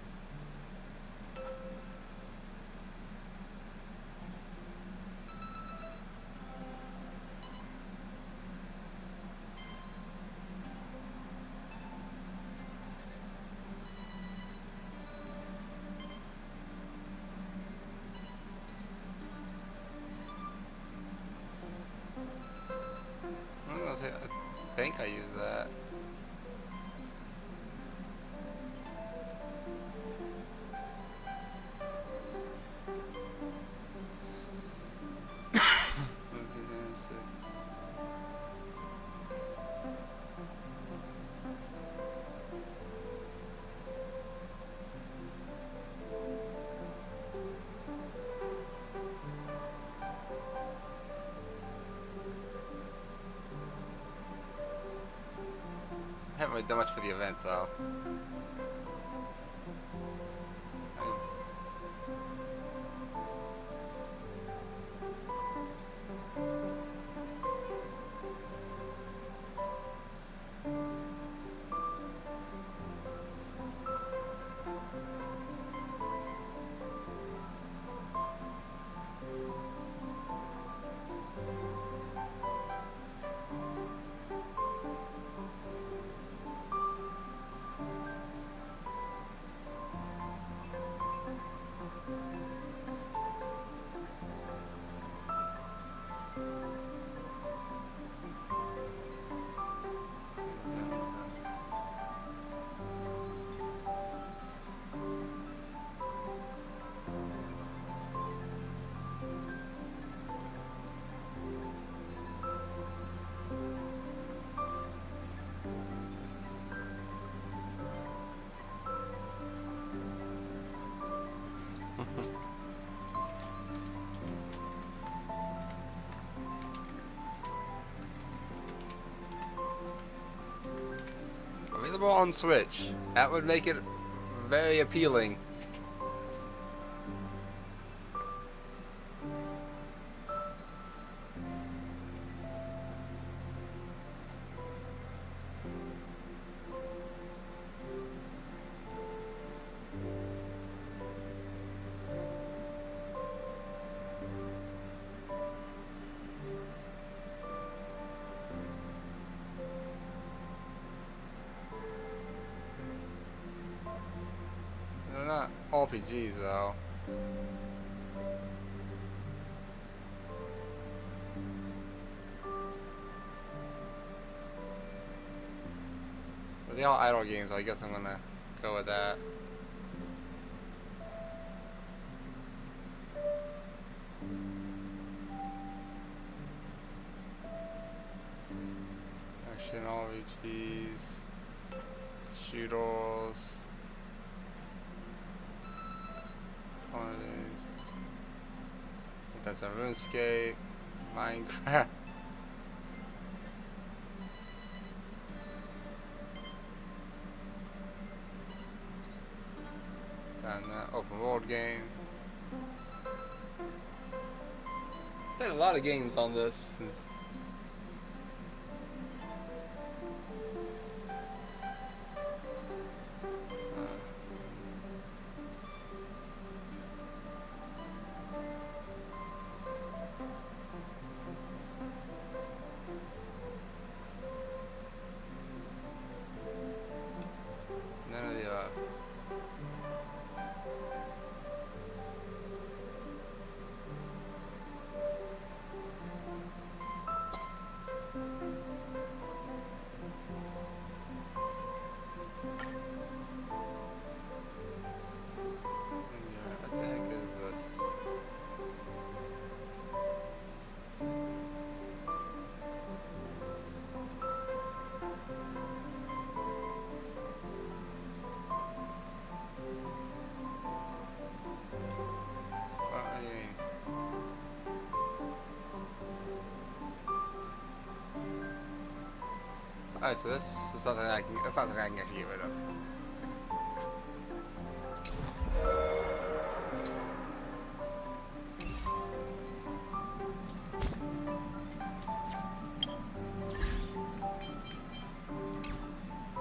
I think I use that. I haven't really done much for the event, so. Available on Switch. That would make it very appealing. They're not RPGs though. But they all idle games, so I guess I'm gonna go with that. Action RPGs, shooters. That's a RuneScape, Minecraft. And open world game. There's a lot of games on this. None of the Oh, so this is something I can. That's something I can actually get rid of.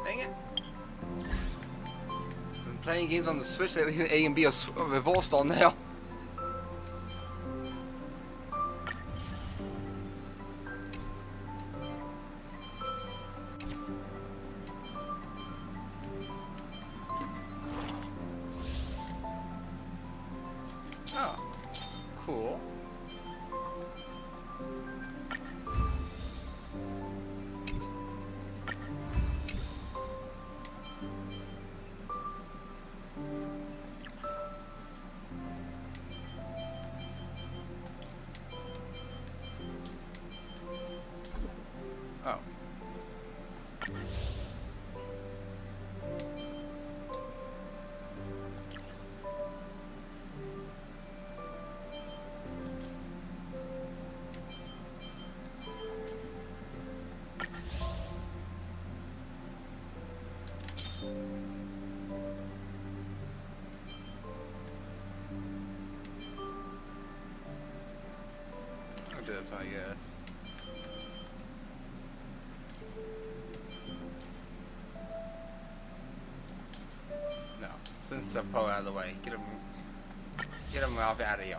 Dang it! I've been playing games on the Switch lately. A and B are reversed on now. Oh, cool. Oh. I'll do this, I guess. No, since the Poe out of the way, get him off out of here.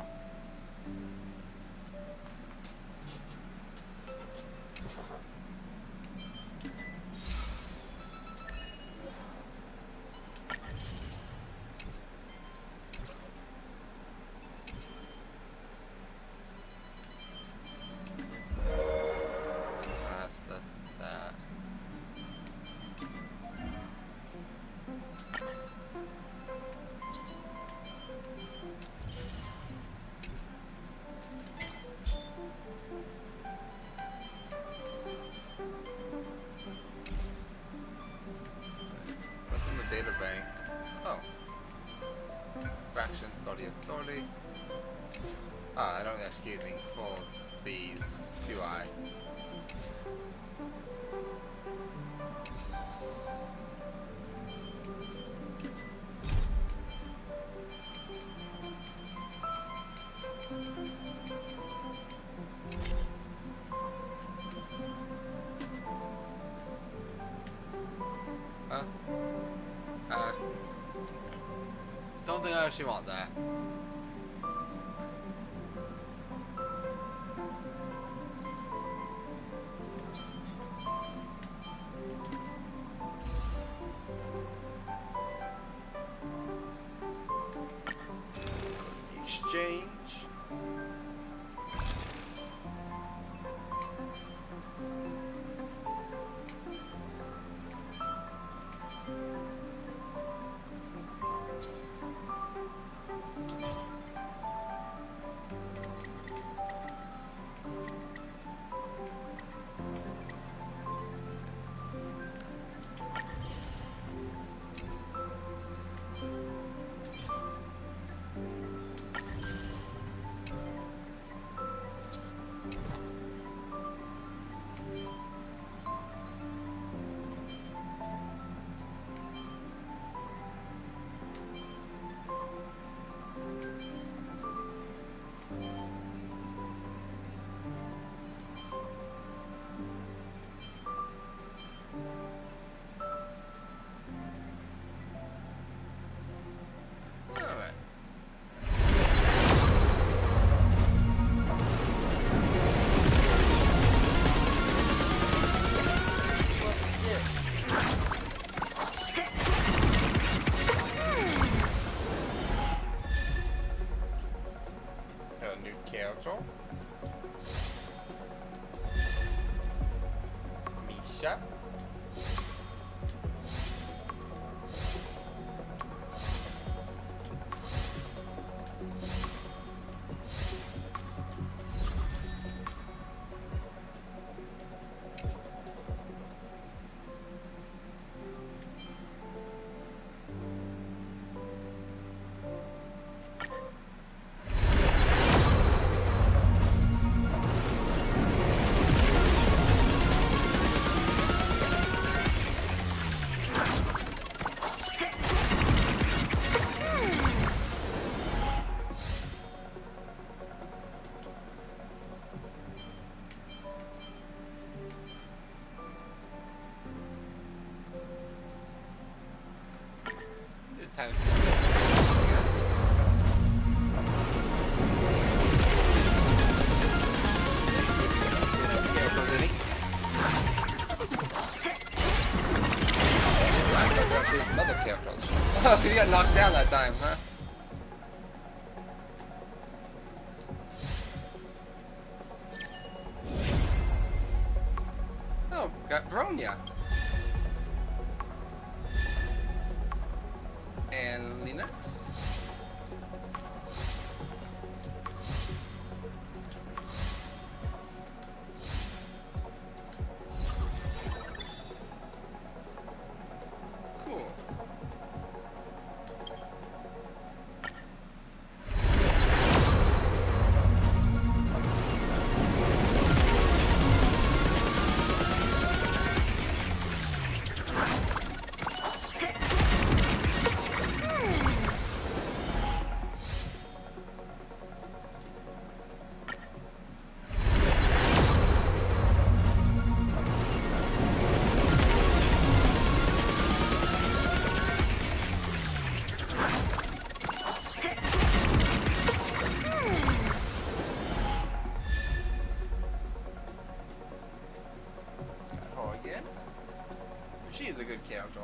That's that. What's in the data bank? Oh. Faction study authority. Ah, I don't execute anything for these, do I? Huh? Don't think I actually want that. Exchange. Times, I guess. Another characters. Oh, he got knocked down that time, huh? Oh, got Bronya. And Linux. Cool. She is a good character.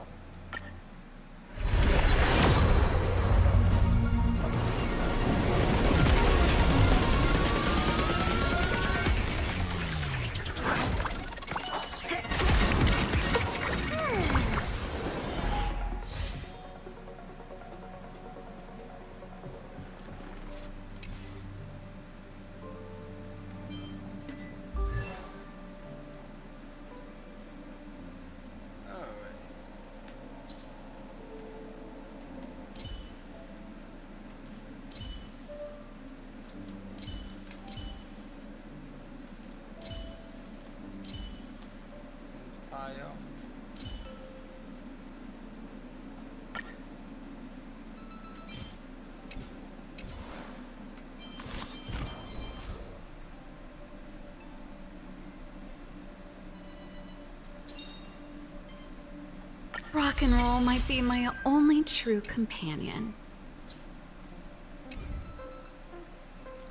Rock and roll might be my only true companion.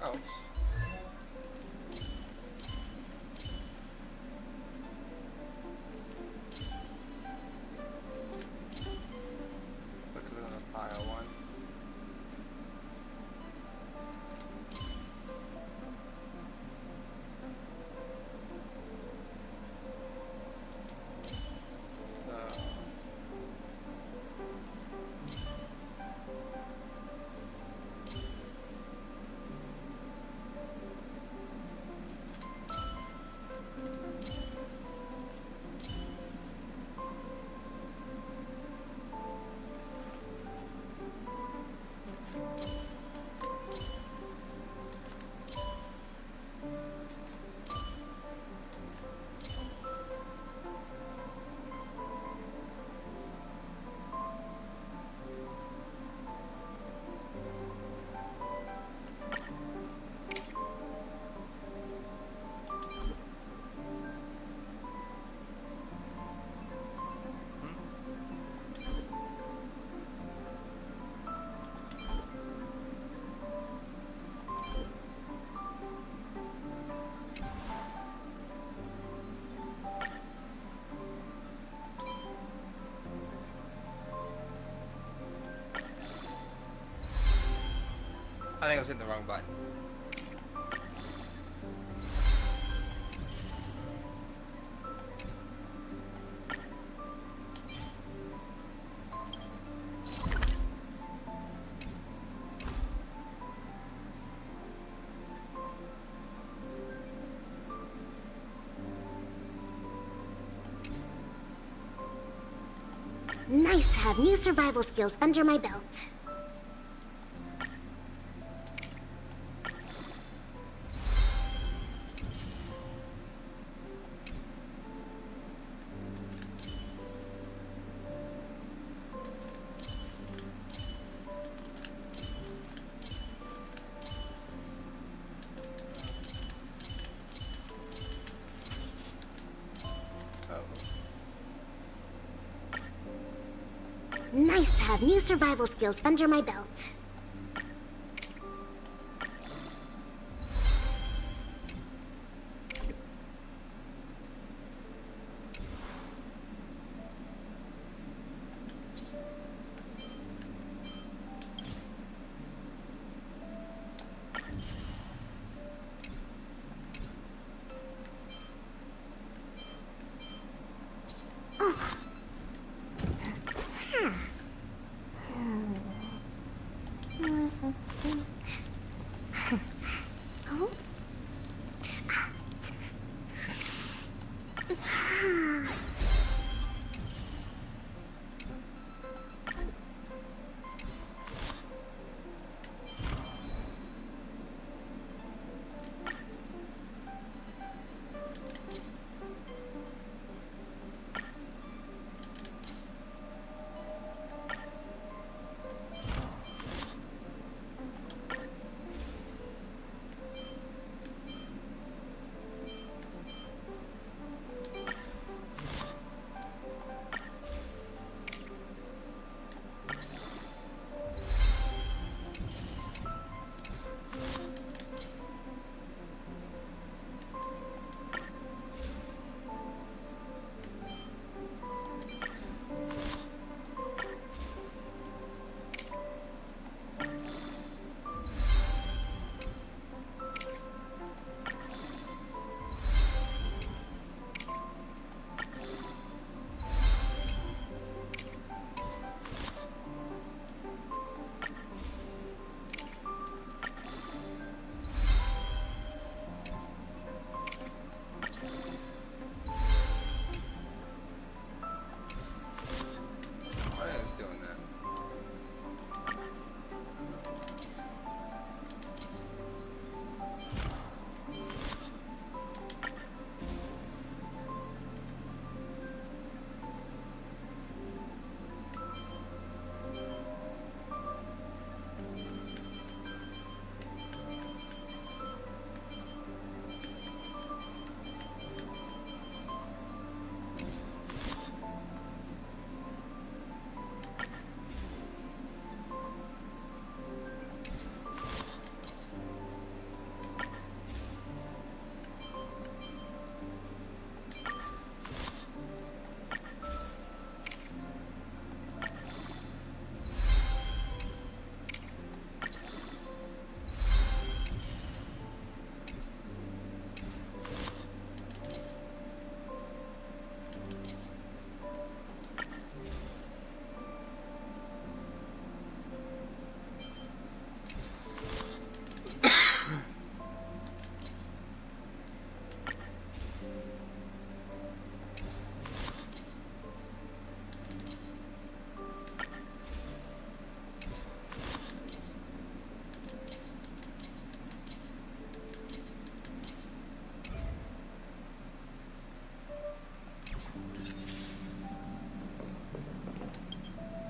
Oh. Look at the pile one. I think I was hitting the wrong button. Nice to have new survival skills under my belt. Nice to have new survival skills under my belt.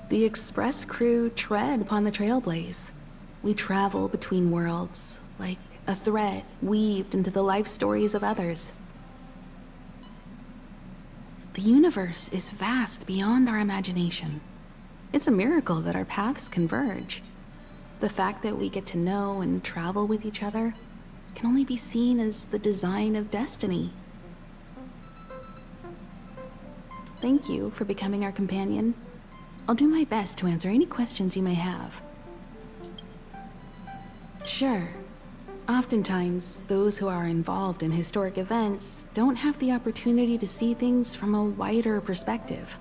The Express crew tread upon the trailblaze. We travel between worlds, like a thread weaved into the life stories of others. The universe is vast beyond our imagination. It's a miracle that our paths converge. The fact that we get to know and travel with each other can only be seen as the design of destiny. Thank you for becoming our companion. I'll do my best to answer any questions you may have. Sure. Oftentimes, those who are involved in historic events don't have the opportunity to see things from a wider perspective.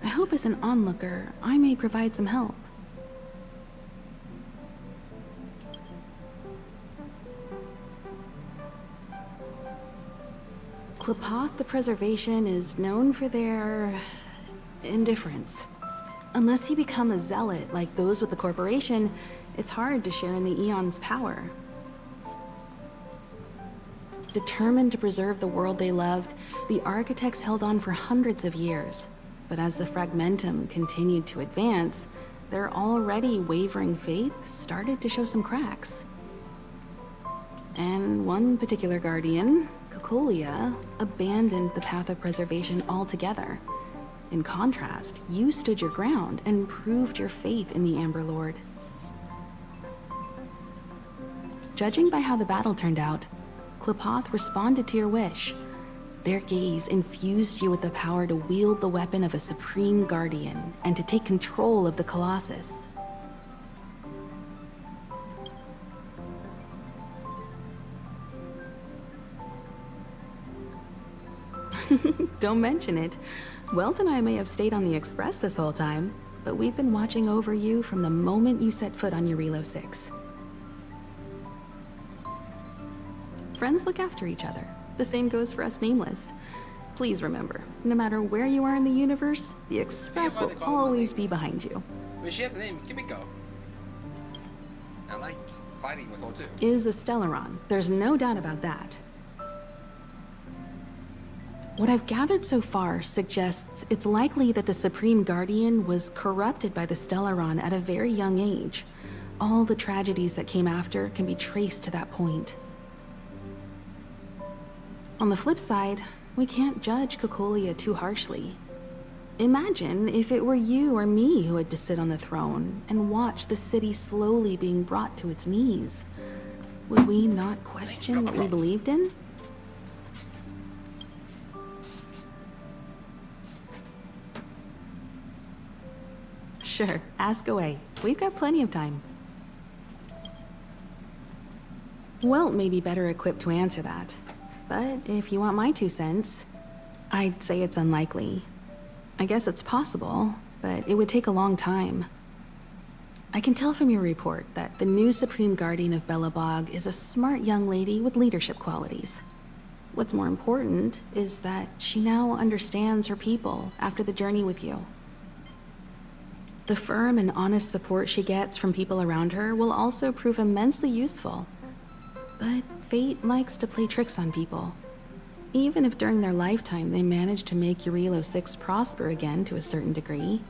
I hope as an onlooker, I may provide some help. Klapoth the Preservation is known for their indifference. Unless you become a zealot like those with the corporation, it's hard to share in the Eon's power. Determined to preserve the world they loved, the architects held on for hundreds of years. But as the Fragmentum continued to advance, their already wavering faith started to show some cracks. And one particular guardian, Cocolia, abandoned the path of preservation altogether. In contrast, you stood your ground and proved your faith in the Amber Lord. Judging by how the battle turned out, Klepoth responded to your wish. Their gaze infused you with the power to wield the weapon of a Supreme Guardian and to take control of the Colossus. Don't mention it. Welt and I may have stayed on the Express this whole time, but we've been watching over you from the moment you set foot on Eurilo 6. Friends look after each other. The same goes for us Nameless. Please remember, no matter where you are in the universe, the Express will always be behind you. But she has a name, Kimiko. I like fighting with her too. Is a Stellaron. There's no doubt about that. What I've gathered so far suggests it's likely that the Supreme Guardian was corrupted by the Stellaron at a very young age. All the tragedies that came after can be traced to that point. On the flip side, we can't judge Cocolia too harshly. Imagine if it were you or me who had to sit on the throne and watch the city slowly being brought to its knees. Would we not question what we believed in? Sure, ask away. We've got plenty of time. Welt may be better equipped to answer that. But if you want my 2 cents, I'd say it's unlikely. I guess it's possible, but it would take a long time. I can tell from your report that the new Supreme Guardian of Belobog is a smart young lady with leadership qualities. What's more important is that she now understands her people after the journey with you. The firm and honest support she gets from people around her will also prove immensely useful. But fate likes to play tricks on people. Even if during their lifetime they manage to make Eurilo 6 prosper again to a certain degree,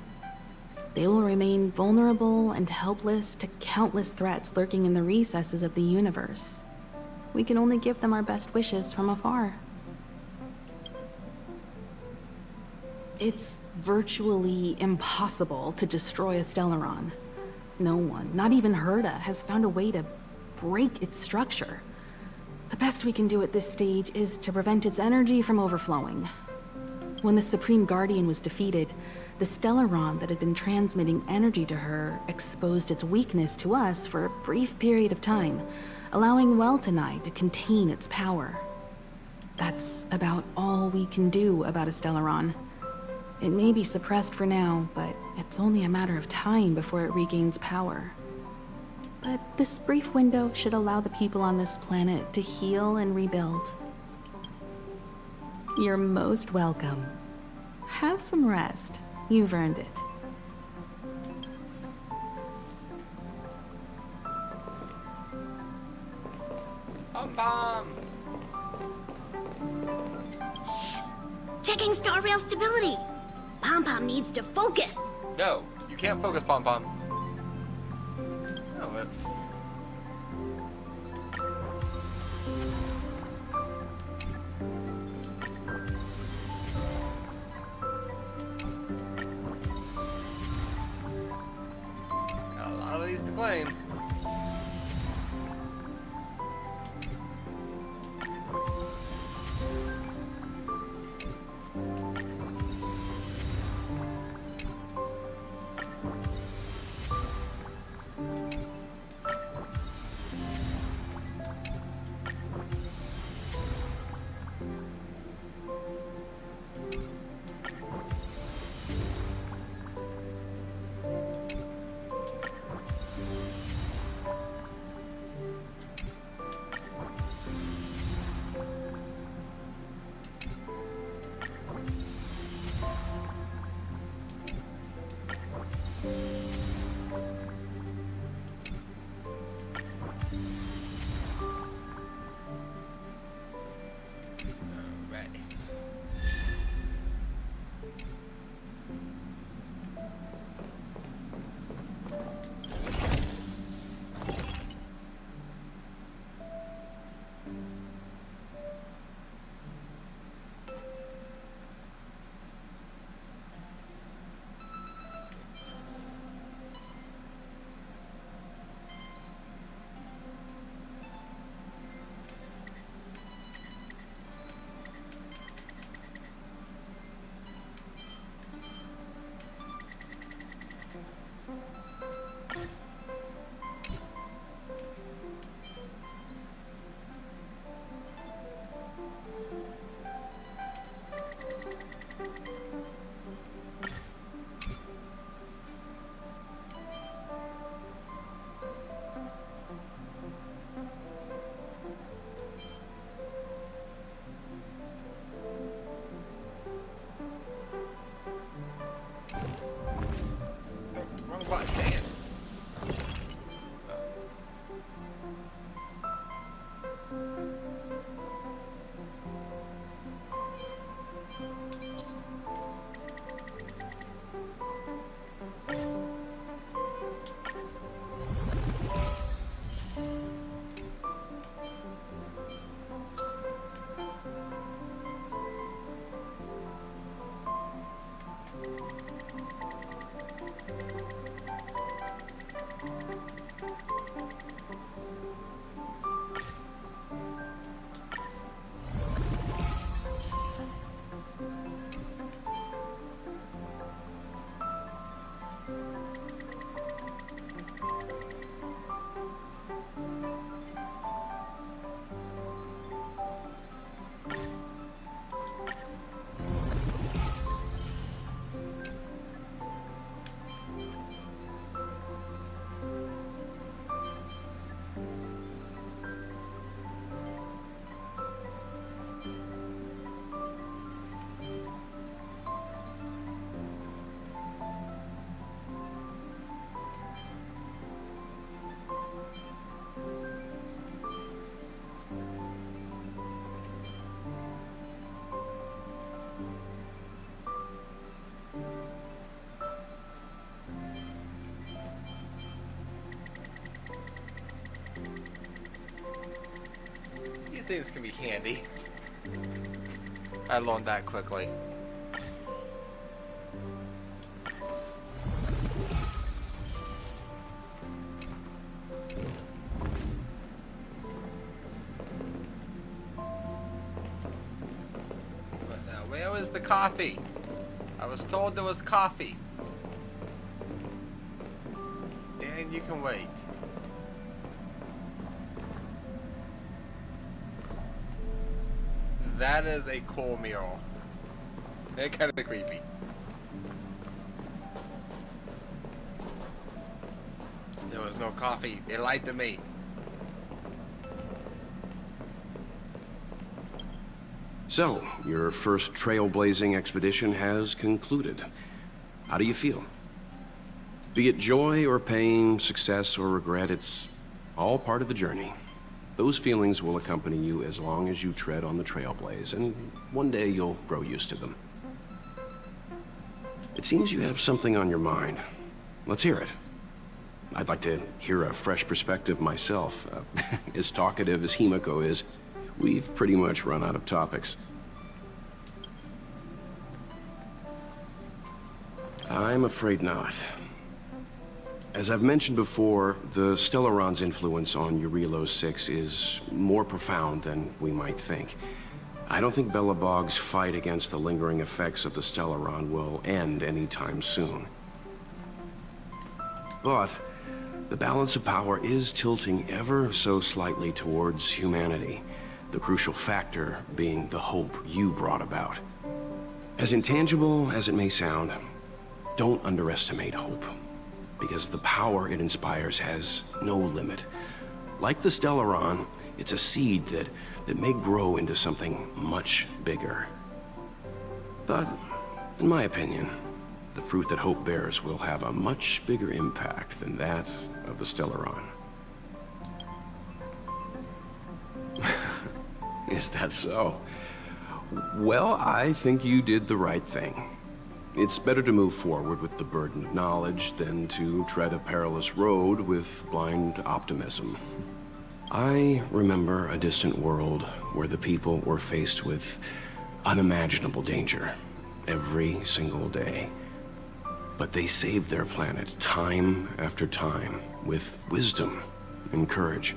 they will remain vulnerable and helpless to countless threats lurking in the recesses of the universe. We can only give them our best wishes from afar. It's virtually impossible to destroy a Stellaron. No one, not even Herta, has found a way to break its structure. The best we can do at this stage is to prevent its energy from overflowing. When the Supreme Guardian was defeated, the Stellaron that had been transmitting energy to her exposed its weakness to us for a brief period of time, allowing Welt and I to contain its power. That's about all we can do about a Stellaron. It may be suppressed for now, but it's only a matter of time before it regains power. But this brief window should allow the people on this planet to heal and rebuild. You're most welcome. Have some rest. You've earned it. Bomb! Checking star rail stability. Pom-Pom needs to focus. No, you can't focus, Pom-Pom. No, got a lot of these to claim. things can be handy. I learned that quickly. But now, where was the coffee? I was told there was coffee. And you can wait. That is a cool mural. They're kind of creepy. There was no coffee. They lied to me. So, your first trailblazing expedition has concluded. How do you feel? Be it joy or pain, success or regret, it's all part of the journey. Those feelings will accompany you as long as you tread on the trailblaze, and one day you'll grow used to them. It seems you have something on your mind. Let's hear it. I'd like to hear a fresh perspective myself. As talkative as Himiko is, we've pretty much run out of topics. I'm afraid not. As I've mentioned before, the Stellaron's influence on Eurilo 6 is more profound than we might think. I don't think Belobog's fight against the lingering effects of the Stellaron will end anytime soon. But the balance of power is tilting ever so slightly towards humanity, the crucial factor being the hope you brought about. As intangible as it may sound, don't underestimate hope, because the power it inspires has no limit. Like the Stellaron, it's a seed that may grow into something much bigger. But, in my opinion, the fruit that hope bears will have a much bigger impact than that of the Stellaron. Is that so? Well, I think you did the right thing. It's better to move forward with the burden of knowledge than to tread a perilous road with blind optimism. I remember a distant world where the people were faced with unimaginable danger every single day. But they saved their planet time after time with wisdom and courage.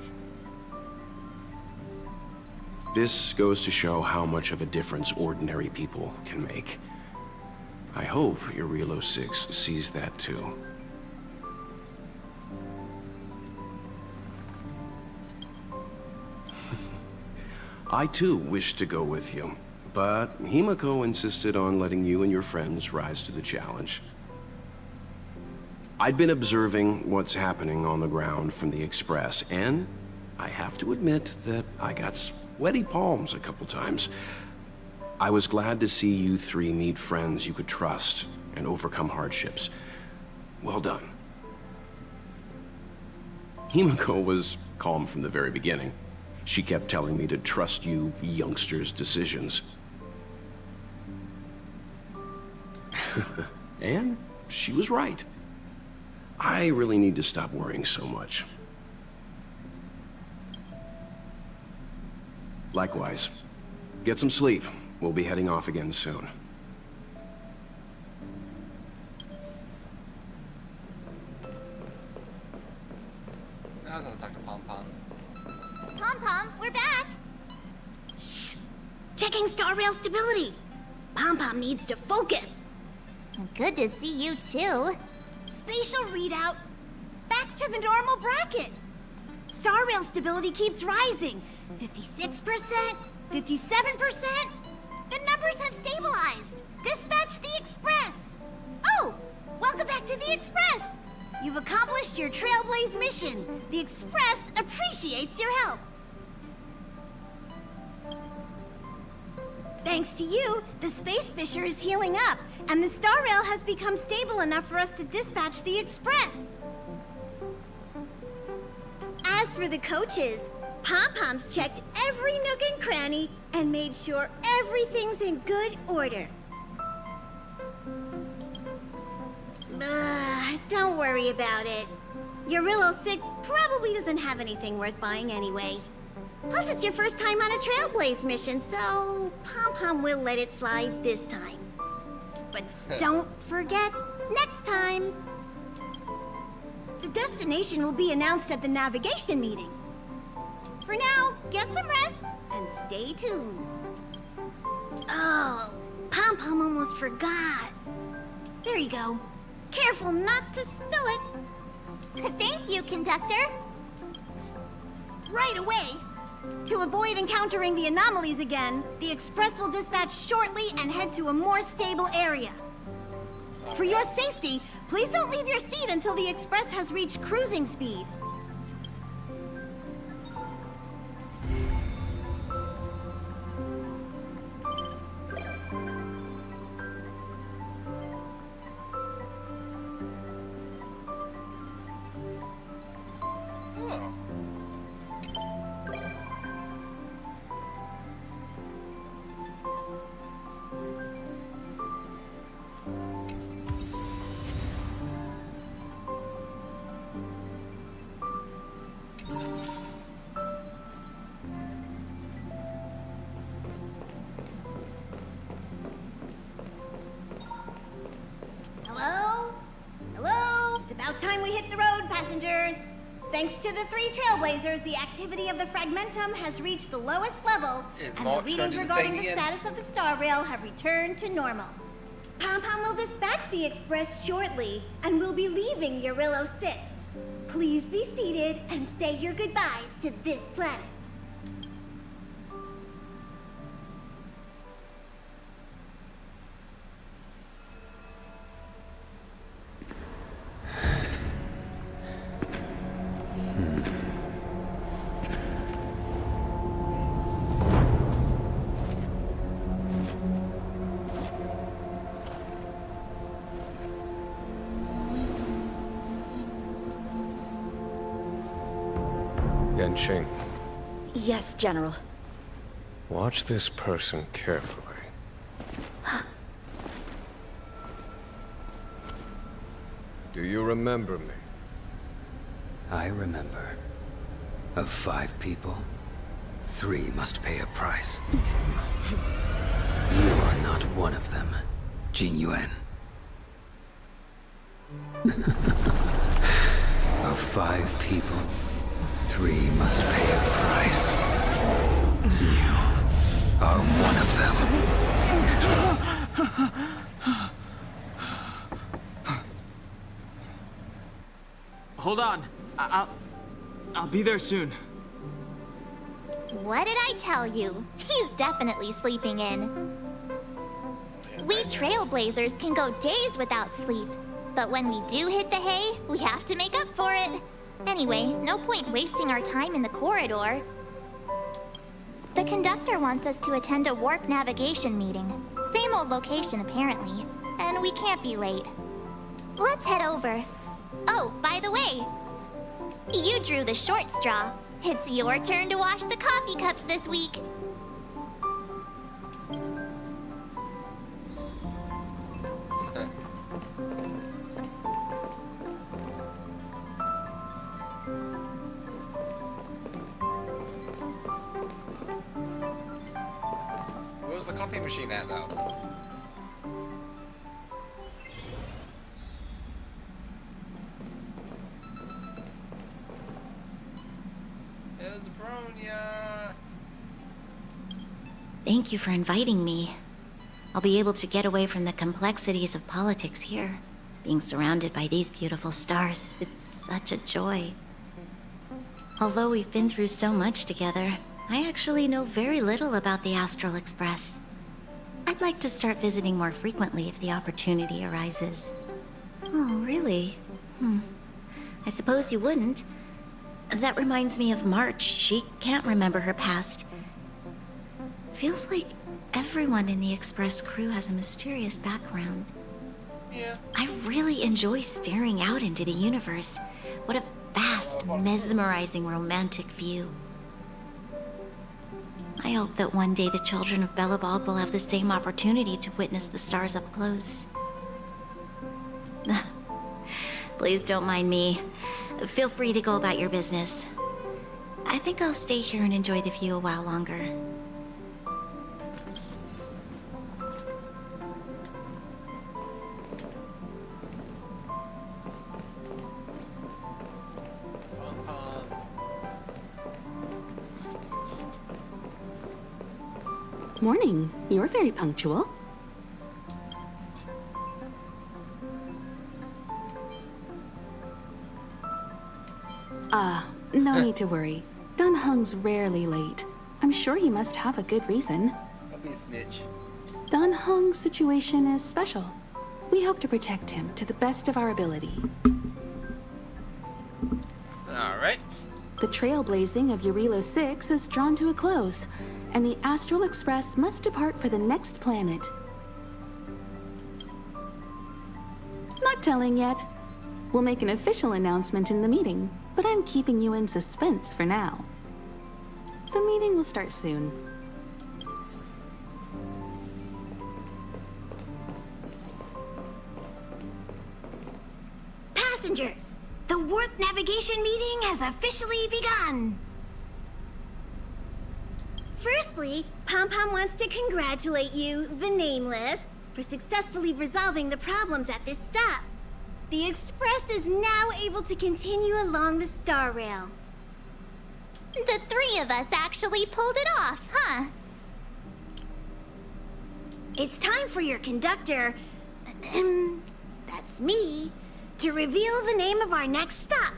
This goes to show how much of a difference ordinary people can make. I hope Eurilo 6 sees that too. I too wish to go with you, but Himiko insisted on letting you and your friends rise to the challenge. I'd been observing what's happening on the ground from the Express, and I have to admit that I got sweaty palms a couple times. I was glad to see you three meet friends you could trust and overcome hardships. Well done. Himiko was calm from the very beginning. She kept telling me to trust you youngsters' decisions. And she was right. I really need to stop worrying so much. Likewise. Get some sleep. We'll be heading off again soon. I was gonna talk to Pom-Pom. Pom-Pom, we're back! Shh! Checking star rail stability! Pom-Pom needs to focus! Good to see you too. Spatial readout, back to the normal bracket. Star rail stability keeps rising. 56%, 57%. The numbers have stabilized. Dispatch the Express. Oh, welcome back to the Express. You've accomplished your Trailblaze mission. The Express appreciates your help. Thanks to you, the Space Fisher is healing up, and the Star Rail has become stable enough for us to dispatch the Express. As for the coaches, Pom-Pom's checked every nook and cranny and made sure everything's in good order. Don't worry about it. Eurilo 6 probably doesn't have anything worth buying anyway. Plus, it's your first time on a Trailblaze mission, so Pom-Pom will let it slide this time. But don't forget, next time. The destination will be announced at the navigation meeting. For now, get some rest and stay tuned. Oh, Pom-Pom almost forgot. There you go. Careful not to spill it. Thank you, Conductor. Right away. To avoid encountering the anomalies again, the Express will dispatch shortly and head to a more stable area. For your safety, please don't leave your seat until the Express has reached cruising speed. Hello? Hello? It's about time we hit the road, passengers. Thanks to the 3 Trailblazers, the activity of the Fragmentum has reached the lowest level, and the readings regarding the status of the Star Rail have returned to normal. Pom-Pom will dispatch the Express shortly, and we'll be leaving Urillo 6. Please be seated and say your goodbyes to this planet. Yanqing, Yes, General. watch this person carefully. Do you remember me? I remember. Of 5 people, 3 must pay a price. You are not one of them, Jin Yuan. Of 5 people, 3 must pay a price. You are one of them. Hold on. I'll be there soon. What did I tell you? He's definitely sleeping in. We Trailblazers can go days without sleep, but when we do hit the hay, we have to make up for it. Anyway, no point wasting our time in the corridor. The conductor wants us to attend a warp navigation meeting. Same old location, apparently, and we can't be late. Let's head over. Oh, by the way, you drew the short straw. It's your turn to wash the coffee cups this week. Where's the coffee machine at, though? There's Bronya. Thank you for inviting me. I'll be able to get away from the complexities of politics here. Being surrounded by these beautiful stars, it's such a joy. Although we've been through so much together, I actually know very little about the Astral Express. I'd like to start visiting more frequently if the opportunity arises. Oh, really? I suppose you wouldn't. That reminds me of March. She can't remember her past. Feels like everyone in the Express crew has a mysterious background. Yeah. I really enjoy staring out into the universe. What a vast, mesmerizing, romantic view. I hope that one day the children of Belobog will have the same opportunity to witness the stars up close. Please don't mind me. Feel free to go about your business. I think I'll stay here and enjoy the view a while longer. Morning. You're very punctual. No need to worry. Dun Hung's rarely late. I'm sure he must have a good reason. Don't be a snitch. Dun Hung's situation is special. We hope to protect him to the best of our ability. Alright. The trailblazing of Eurilo 6 is drawn to a close, and the Astral Express must depart for the next planet. Not telling yet. We'll make an official announcement in the meeting, but I'm keeping you in suspense for now. The meeting will start soon. Passengers, the warp navigation meeting has officially begun. Firstly, Pom Pom wants to congratulate you, the Nameless, for successfully resolving the problems at this stop. The Express is now able to continue along the Star Rail. The three of us actually pulled it off, huh? It's time for your conductor, that's me, to reveal the name of our next stop.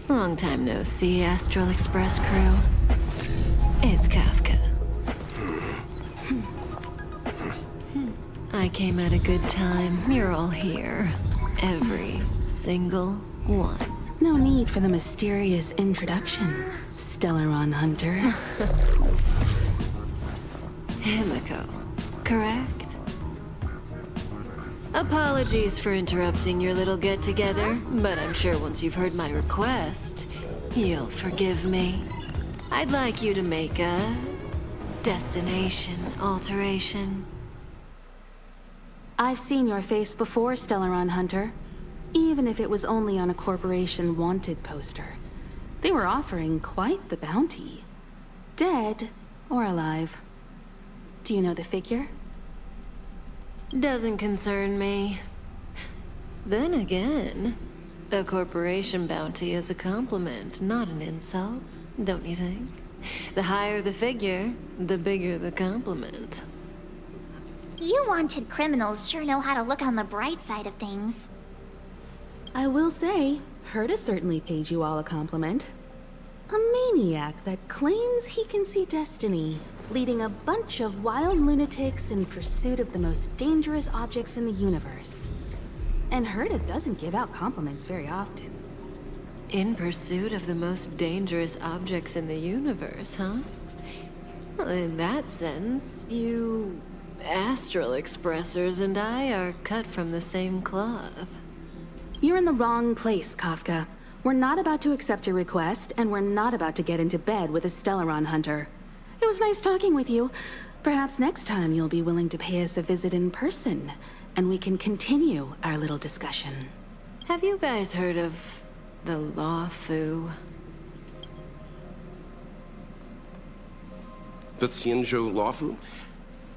Long time no see, Astral Express crew. It's Kafka. I came at a good time. You're all here. Every single one. No need for the mysterious introduction, Stellaron Hunter. Himiko, correct? Apologies for interrupting your little get-together, but I'm sure once you've heard my request, you'll forgive me. I'd like you to make a destination alteration. I've seen your face before, Stellaron Hunter. Even if it was only on a corporation wanted poster. They were offering quite the bounty. Dead or alive. Do you know the figure? Doesn't concern me. Then again, a corporation bounty is a compliment, not an insult, don't you think? The higher the figure, the bigger the compliment. You wanted criminals sure know how to look on the bright side of things. I will say, Herta certainly paid you all a compliment. A maniac that claims he can see destiny, leading a bunch of wild lunatics in pursuit of the most dangerous objects in the universe. And Herta doesn't give out compliments very often. In pursuit of the most dangerous objects in the universe, huh? Well, in that sense, you Astral Expressers and I are cut from the same cloth. You're in the wrong place, Kafka. We're not about to accept your request, and we're not about to get into bed with a Stellaron Hunter. It was nice talking with you. Perhaps next time you'll be willing to pay us a visit in person, and we can continue our little discussion. Have you guys heard of the Law Fu? The Xianzhou Lawfu?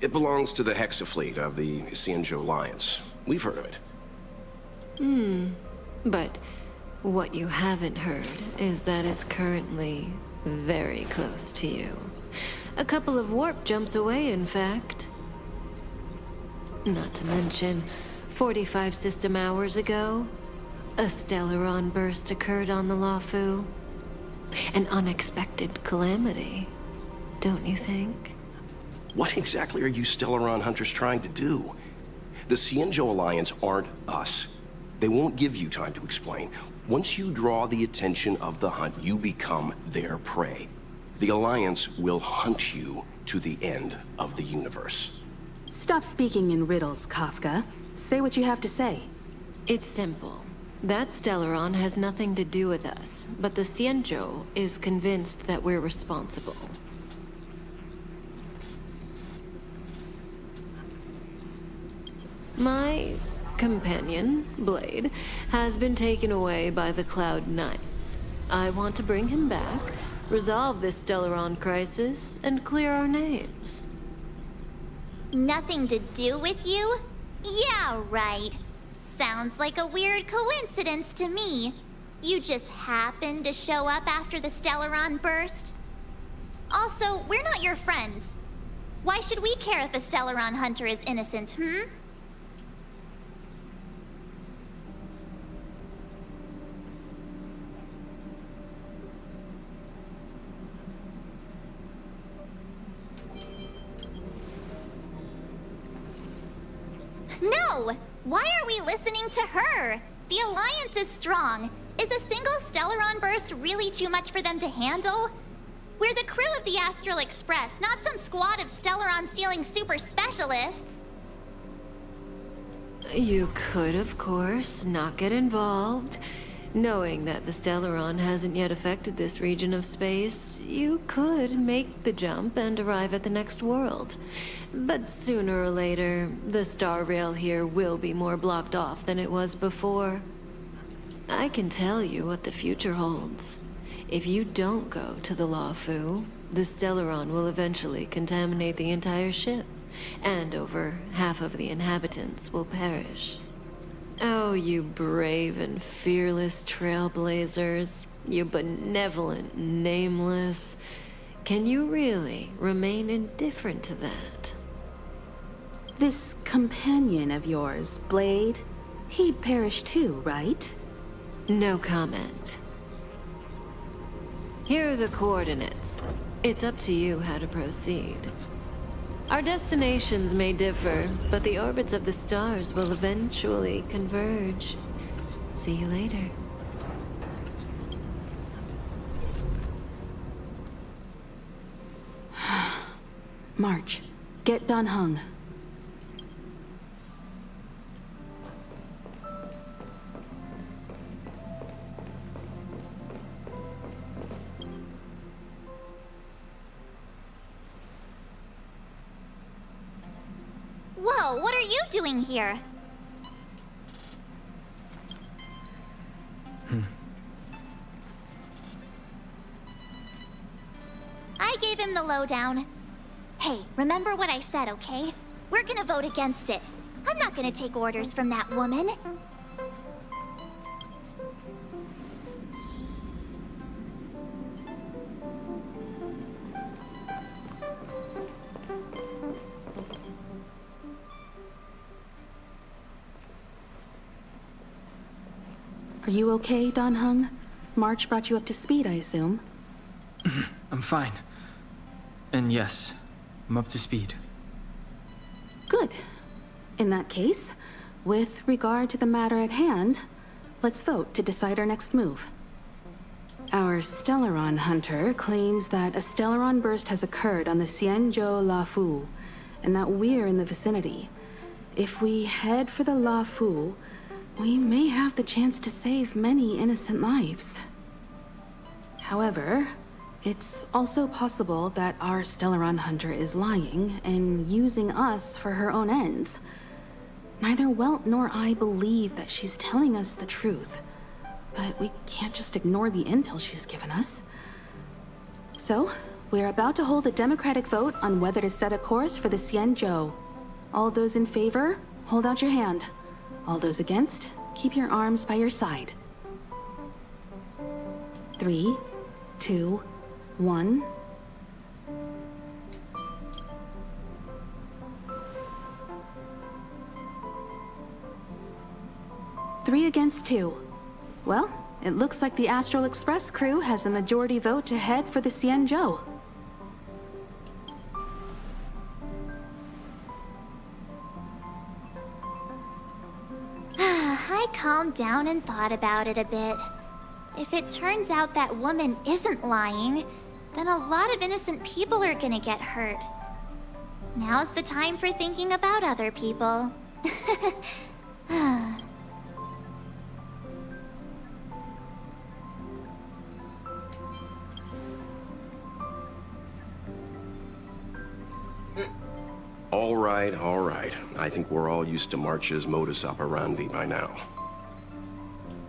It belongs to the Hexa fleet of the Xianzhou Alliance. We've heard of it. But what you haven't heard is that it's currently very close to you. A couple of warp jumps away, in fact. Not to mention, 45 system hours ago, a Stellaron burst occurred on the Lawfu. An unexpected calamity, don't you think? What exactly are you Stellaron Hunters trying to do? The Xianzhou Alliance aren't us. They won't give you time to explain. Once you draw the attention of the hunt, you become their prey. The Alliance will hunt you to the end of the universe. Stop speaking in riddles, Kafka. Say what you have to say. It's simple. That Stellaron has nothing to do with us, but the Xianzhou is convinced that we're responsible. My companion, Blade, has been taken away by the Cloud Knights. I want to bring him back, resolve this Stellaron crisis, and clear our names. Nothing to do with you? Yeah, right. Sounds like a weird coincidence to me. You just happened to show up after the Stellaron burst? Also, we're not your friends. Why should we care if a Stellaron hunter is innocent, hmm? No! Why are we listening to her? The Alliance is strong. Is a single Stellaron burst really too much for them to handle? We're the crew of the Astral Express, not some squad of Stellaron-stealing super specialists. You could, of course, not get involved. Knowing that the Stellaron hasn't yet affected this region of space, you could make the jump and arrive at the next world. But sooner or later, the star rail here will be more blocked off than it was before. I can tell you what the future holds. If you don't go to the Luofu, the Stellaron will eventually contaminate the entire ship, and over half of the inhabitants will perish. Oh, you brave and fearless trailblazers, you benevolent nameless. Can you really remain indifferent to that? This companion of yours, Blade, he perished too, right? No comment. Here are the coordinates. It's up to you how to proceed. Our destinations may differ, but the orbits of the stars will eventually converge. See you later. March, get Dan Heng. Whoa, what are you doing here? I gave him the lowdown. Hey, remember what I said, okay? We're gonna vote against it. I'm not gonna take orders from that woman. Are you okay, Dan Heng? March brought you up to speed, I assume? I'm fine. And yes, I'm up to speed. Good. In that case, with regard to the matter at hand, let's vote to decide our next move. Our Stellaron hunter claims that a Stellaron burst has occurred on the Xianzhou Luofu, and that we're in the vicinity. If we head for the Luofu, we may have the chance to save many innocent lives. However, it's also possible that our Stellaron hunter is lying and using us for her own ends. Neither Welt nor I believe that she's telling us the truth, but we can't just ignore the intel she's given us. So, we're about to hold a democratic vote on whether to set a course for the Xianzhou. All those in favor, hold out your hand. All those against, keep your arms by your side. 3, 2, 1. Three against 2. Well, it looks like the Astral Express crew has a majority vote to head for the Xianzhou. I calmed down and thought about it a bit. If it turns out that woman isn't lying, then a lot of innocent people are gonna get hurt. Now's the time for thinking about other people. All right. right, all right. I think we're all used to March's modus operandi by now.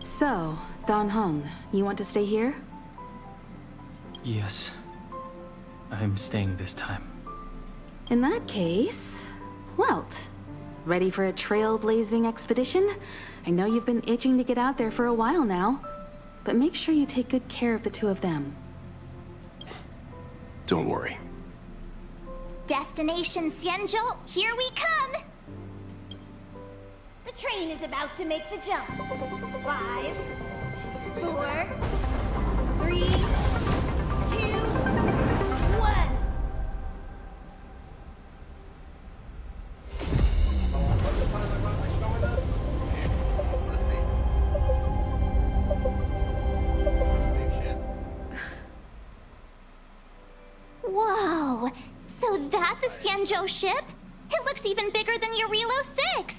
So, Don Hung, you want to stay here? Yes. I'm staying this time. In that case, Welt, ready for a trailblazing expedition? I know you've been itching to get out there for a while now, but make sure you take good care of the two of them. Don't worry. Destination Xianzhou, here we come! The train is about to make the jump. 5, 4, 3, 2, 1. Let's see. Big ship. Whoa! So that's a Xianzhou ship? It looks even bigger than Eurilo 6!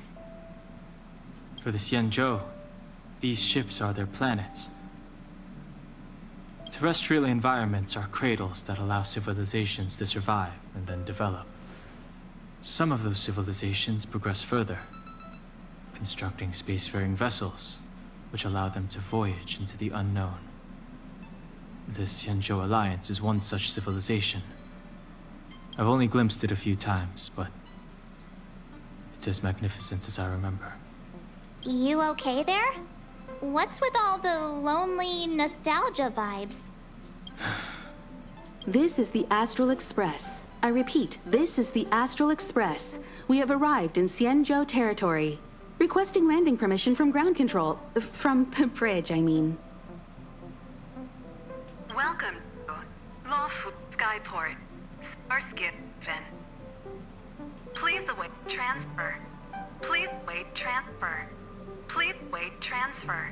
For the Xianzhou, these ships are their planets. Terrestrial environments are cradles that allow civilizations to survive and then develop. Some of those civilizations progress further, constructing spacefaring vessels, which allow them to voyage into the unknown. The Xianzhou Alliance is one such civilization. I've only glimpsed it a few times, but it's as magnificent as I remember. You okay there? What's with all the lonely nostalgia vibes? This is the Astral Express. I repeat, this is the Astral Express. We have arrived in Xianzhou territory. Requesting landing permission from ground control. From the bridge, I mean. Welcome to Lawful Skyport, Starskin Ven. Please await transfer. Please wait transfer. Please wait transfer.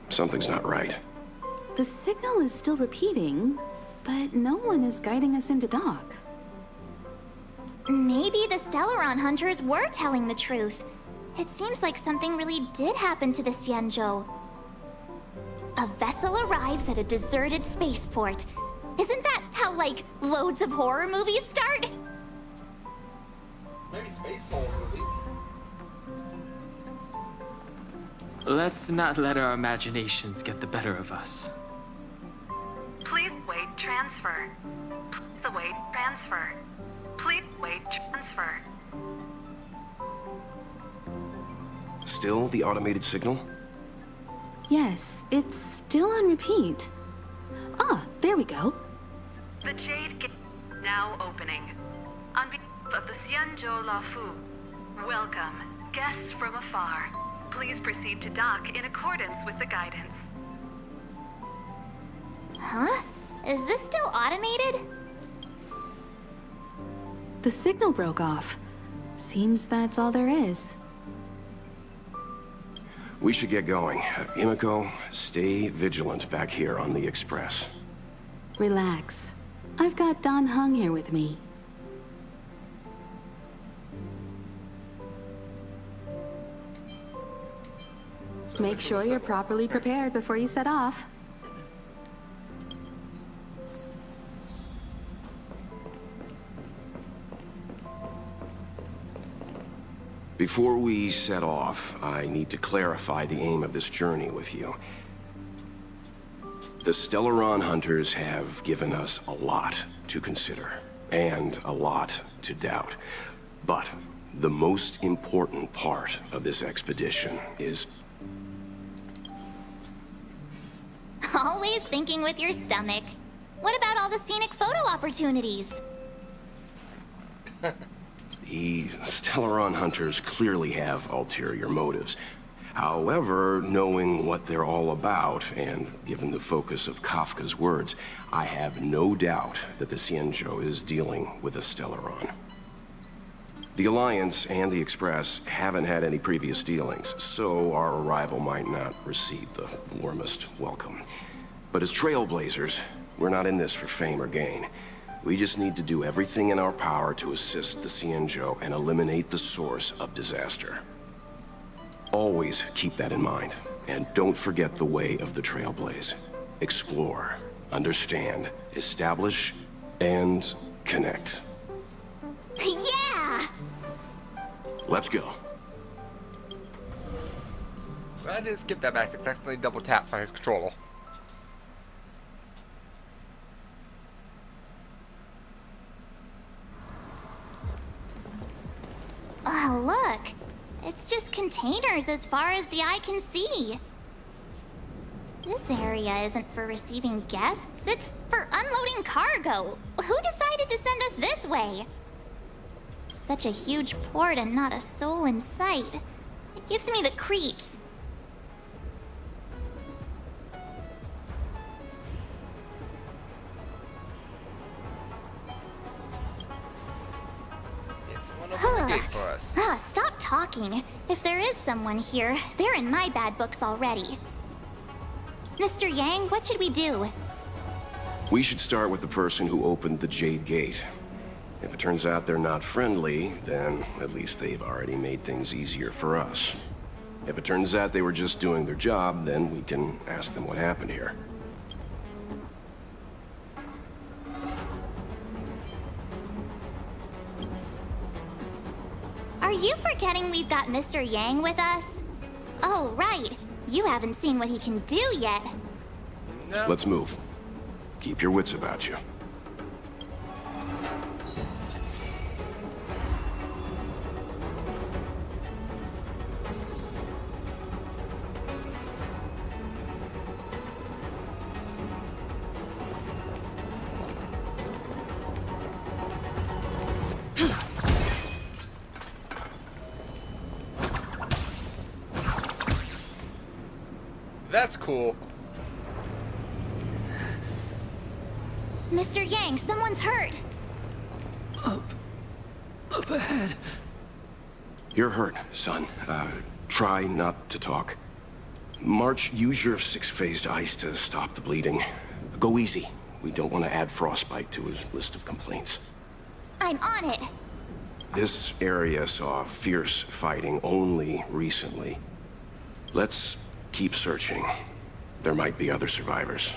Something's not right. The signal is still repeating, but no one is guiding us into dock. Maybe the Stellaron hunters were telling the truth. It seems like something really did happen to the Xianzhou. A vessel arrives at a deserted spaceport. Isn't that how, like, loads of horror movies start? Maybe space horror movies. Let's not let our imaginations get the better of us. Please wait transfer. Please await transfer. Please wait transfer. Still the automated signal? Yes, it's still on repeat. Ah, there we go. The Jade Gate now opening. On behalf of the Xianzhou Lafu, welcome, guests from afar. Please proceed to dock in accordance with the guidance. Huh? Is this still automated? The signal broke off. Seems that's all there is. We should get going. Imiko, stay vigilant back here on the Express. Relax. I've got Don Hung here with me. Make sure you're properly prepared before you set off. Before we set off, I need to clarify the aim of this journey with you. The Stellaron hunters have given us a lot to consider, and a lot to doubt. But the most important part of this expedition is... Always thinking with your stomach. What about all the scenic photo opportunities? The Stellaron hunters clearly have ulterior motives. However, knowing what they're all about, and given the focus of Kafka's words, I have no doubt that the Xianzhou is dealing with a Stellaron. The Alliance and the Express haven't had any previous dealings, so our arrival might not receive the warmest welcome. But as trailblazers, we're not in this for fame or gain. We just need to do everything in our power to assist the Xianzhou and eliminate the source of disaster. Always keep that in mind. And don't forget the way of the Trailblaze. Explore, understand, establish, and connect. Yeah! Let's go. I didn't skip that by successfully double tap by his controller. Oh, look! It's just containers as far as the eye can see. This area isn't for receiving guests, it's for unloading cargo. Who decided to send us this way? Such a huge port and not a soul in sight. It gives me the creeps. Open the gate for us. Stop talking. If there is someone here, they're in my bad books already. Mr. Yang, what should we do? We should start with the person who opened the Jade Gate. If it turns out they're not friendly, then at least they've already made things easier for us. If it turns out they were just doing their job, then we can ask them what happened here. Are you forgetting we've got Mr. Yang with us? Oh, right. You haven't seen what he can do yet. No. Let's move. Keep your wits about you. That's cool. Mr. Yang, someone's hurt. Up ahead. You're hurt, son. Try not to talk. March, use your six-phased ice to stop the bleeding. Go easy. We don't want to add frostbite to his list of complaints. I'm on it. This area saw fierce fighting only recently. Let's keep searching. There might be other survivors.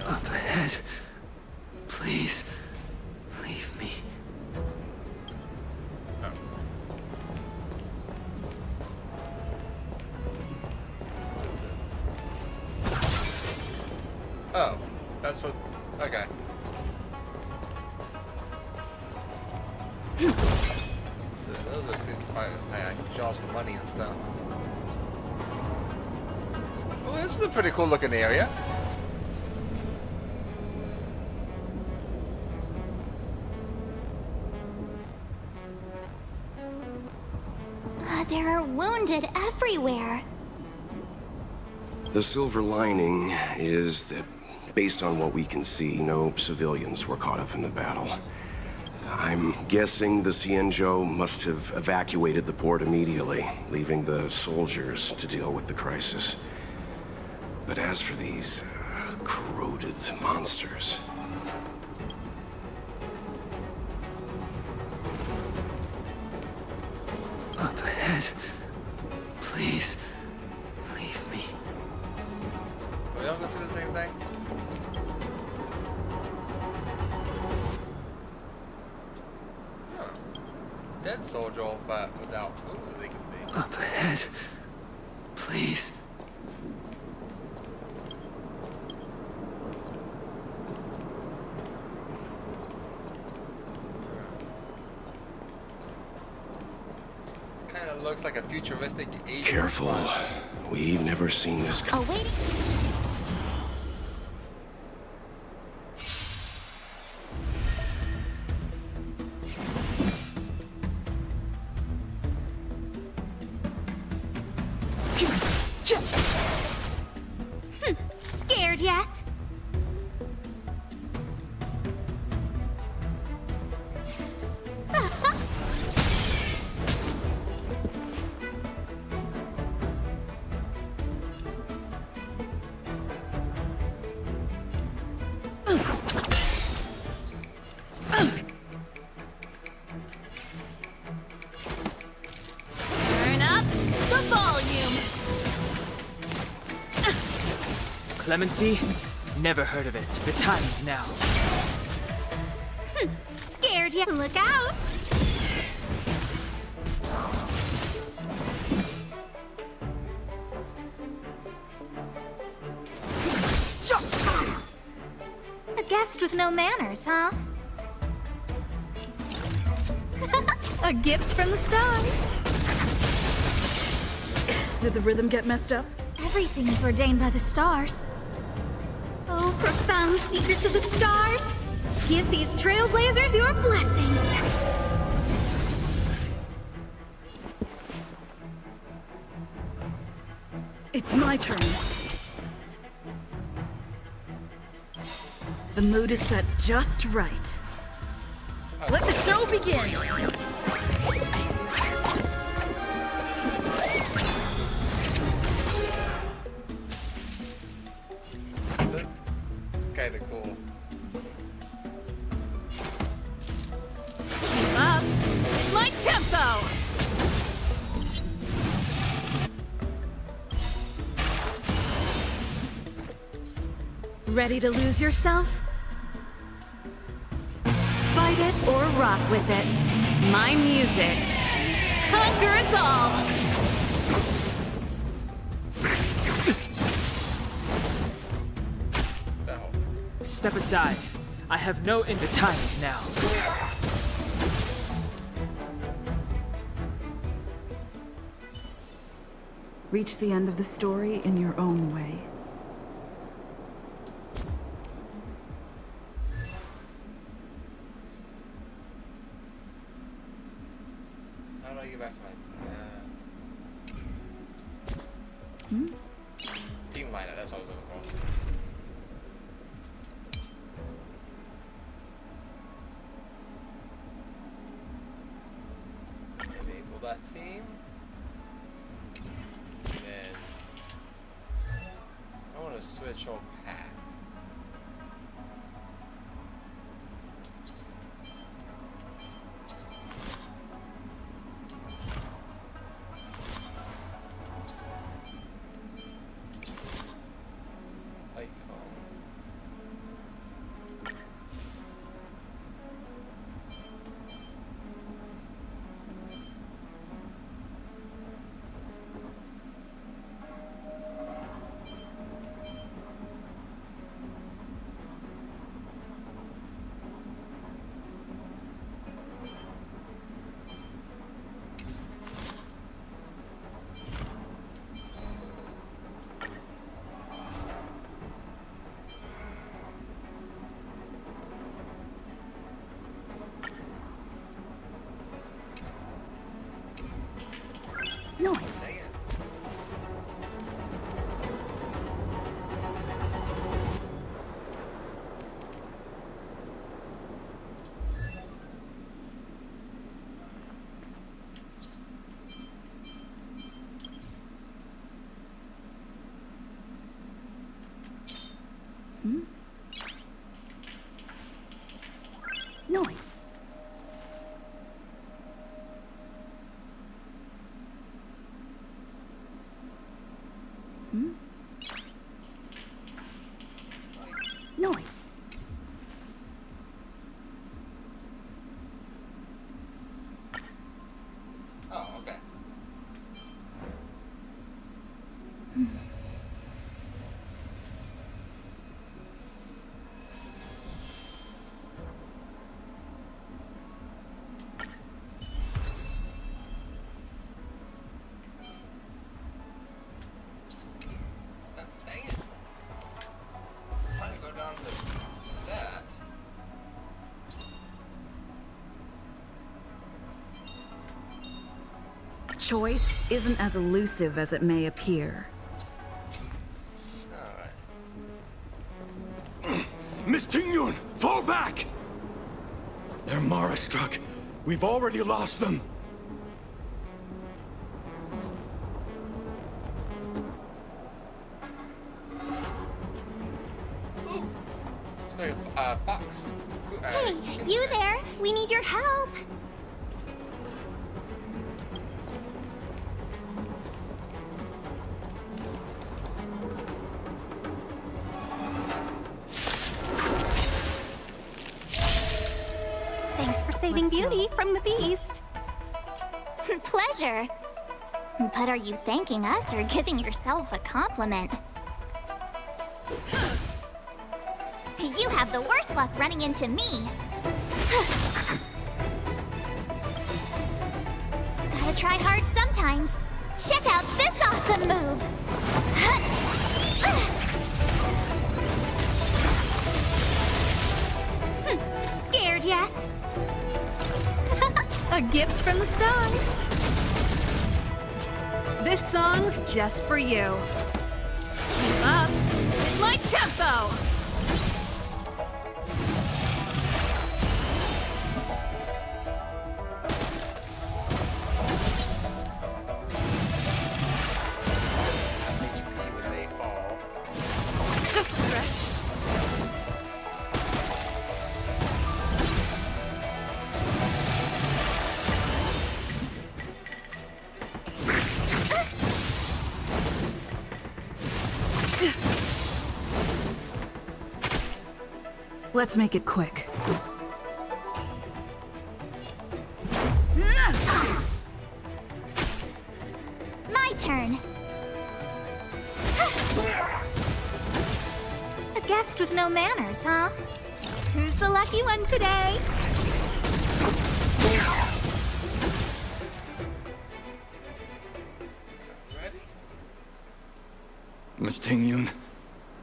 Up ahead. Please, leave me. Oh, that's what. Okay. So those are jaws for money and stuff. Well, this is a pretty cool looking area. There are wounded everywhere. The silver lining is that, based on what we can see, no civilians were caught up in the battle. I'm guessing the Xianzhou must have evacuated the port immediately, leaving the soldiers to deal with the crisis. But as for these corroded monsters... Up ahead. Please, leave me. Are we all gonna see the same thing? Huh. Dead soldier, but without moves that they can see. Up ahead. Please. Looks like a futuristic Asian. Careful. We've never seen this. Oh, wait. Scared yet? Clemency? Never heard of it. The time is now. Scared you? Look out! A guest with no manners, huh? A gift from the stars. Did the rhythm get messed up? Everything is ordained by the stars. Oh, profound secrets of the stars! Give these trailblazers your blessing! It's my turn. The mood is set just right. Let the show begin! That's kinda cool. Keep up! My tempo! Ready to lose yourself? Fight it or rock with it. My music conquers all! Step aside. I have no in. The time is now. Reach the end of the story in your own way. How do I get back to my team lineup? That's what I was looking for. Enable that team. And then I want to switch on path. Noise. Noise. Noise. Oh, okay. Dang it. I'm trying to go down to that. Choice isn't as elusive as it may appear. Miss Tingyun, fall back! They're Mara struck. We've already lost them. It's like a fox. Hey, you there? We need your help. saving Let's go. beauty from the beast. Pleasure. But are you thanking us or giving yourself a compliment? You have the worst luck running into me. Gotta try hard sometimes. Check out this awesome move! Scared yet? A gift from the stars. This song's just for you. Keep up with my tempo! Just a scratch. Let's make it quick. My turn. A guest with no manners, huh? Who's the lucky one today? Miss Ting-Yun,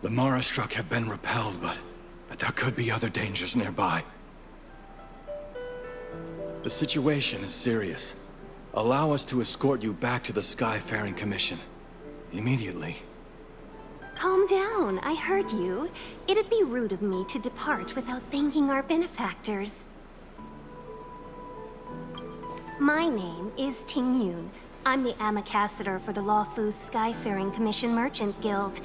the Mara struck have been repelled, but there could be other dangers nearby. The situation is serious. Allow us to escort you back to the Skyfaring Commission. Immediately. Calm down, I heard you. It'd be rude of me to depart without thanking our benefactors. My name is Ting-Yun. I'm the ambassador for the Lawfu Skyfaring Commission Merchant Guild.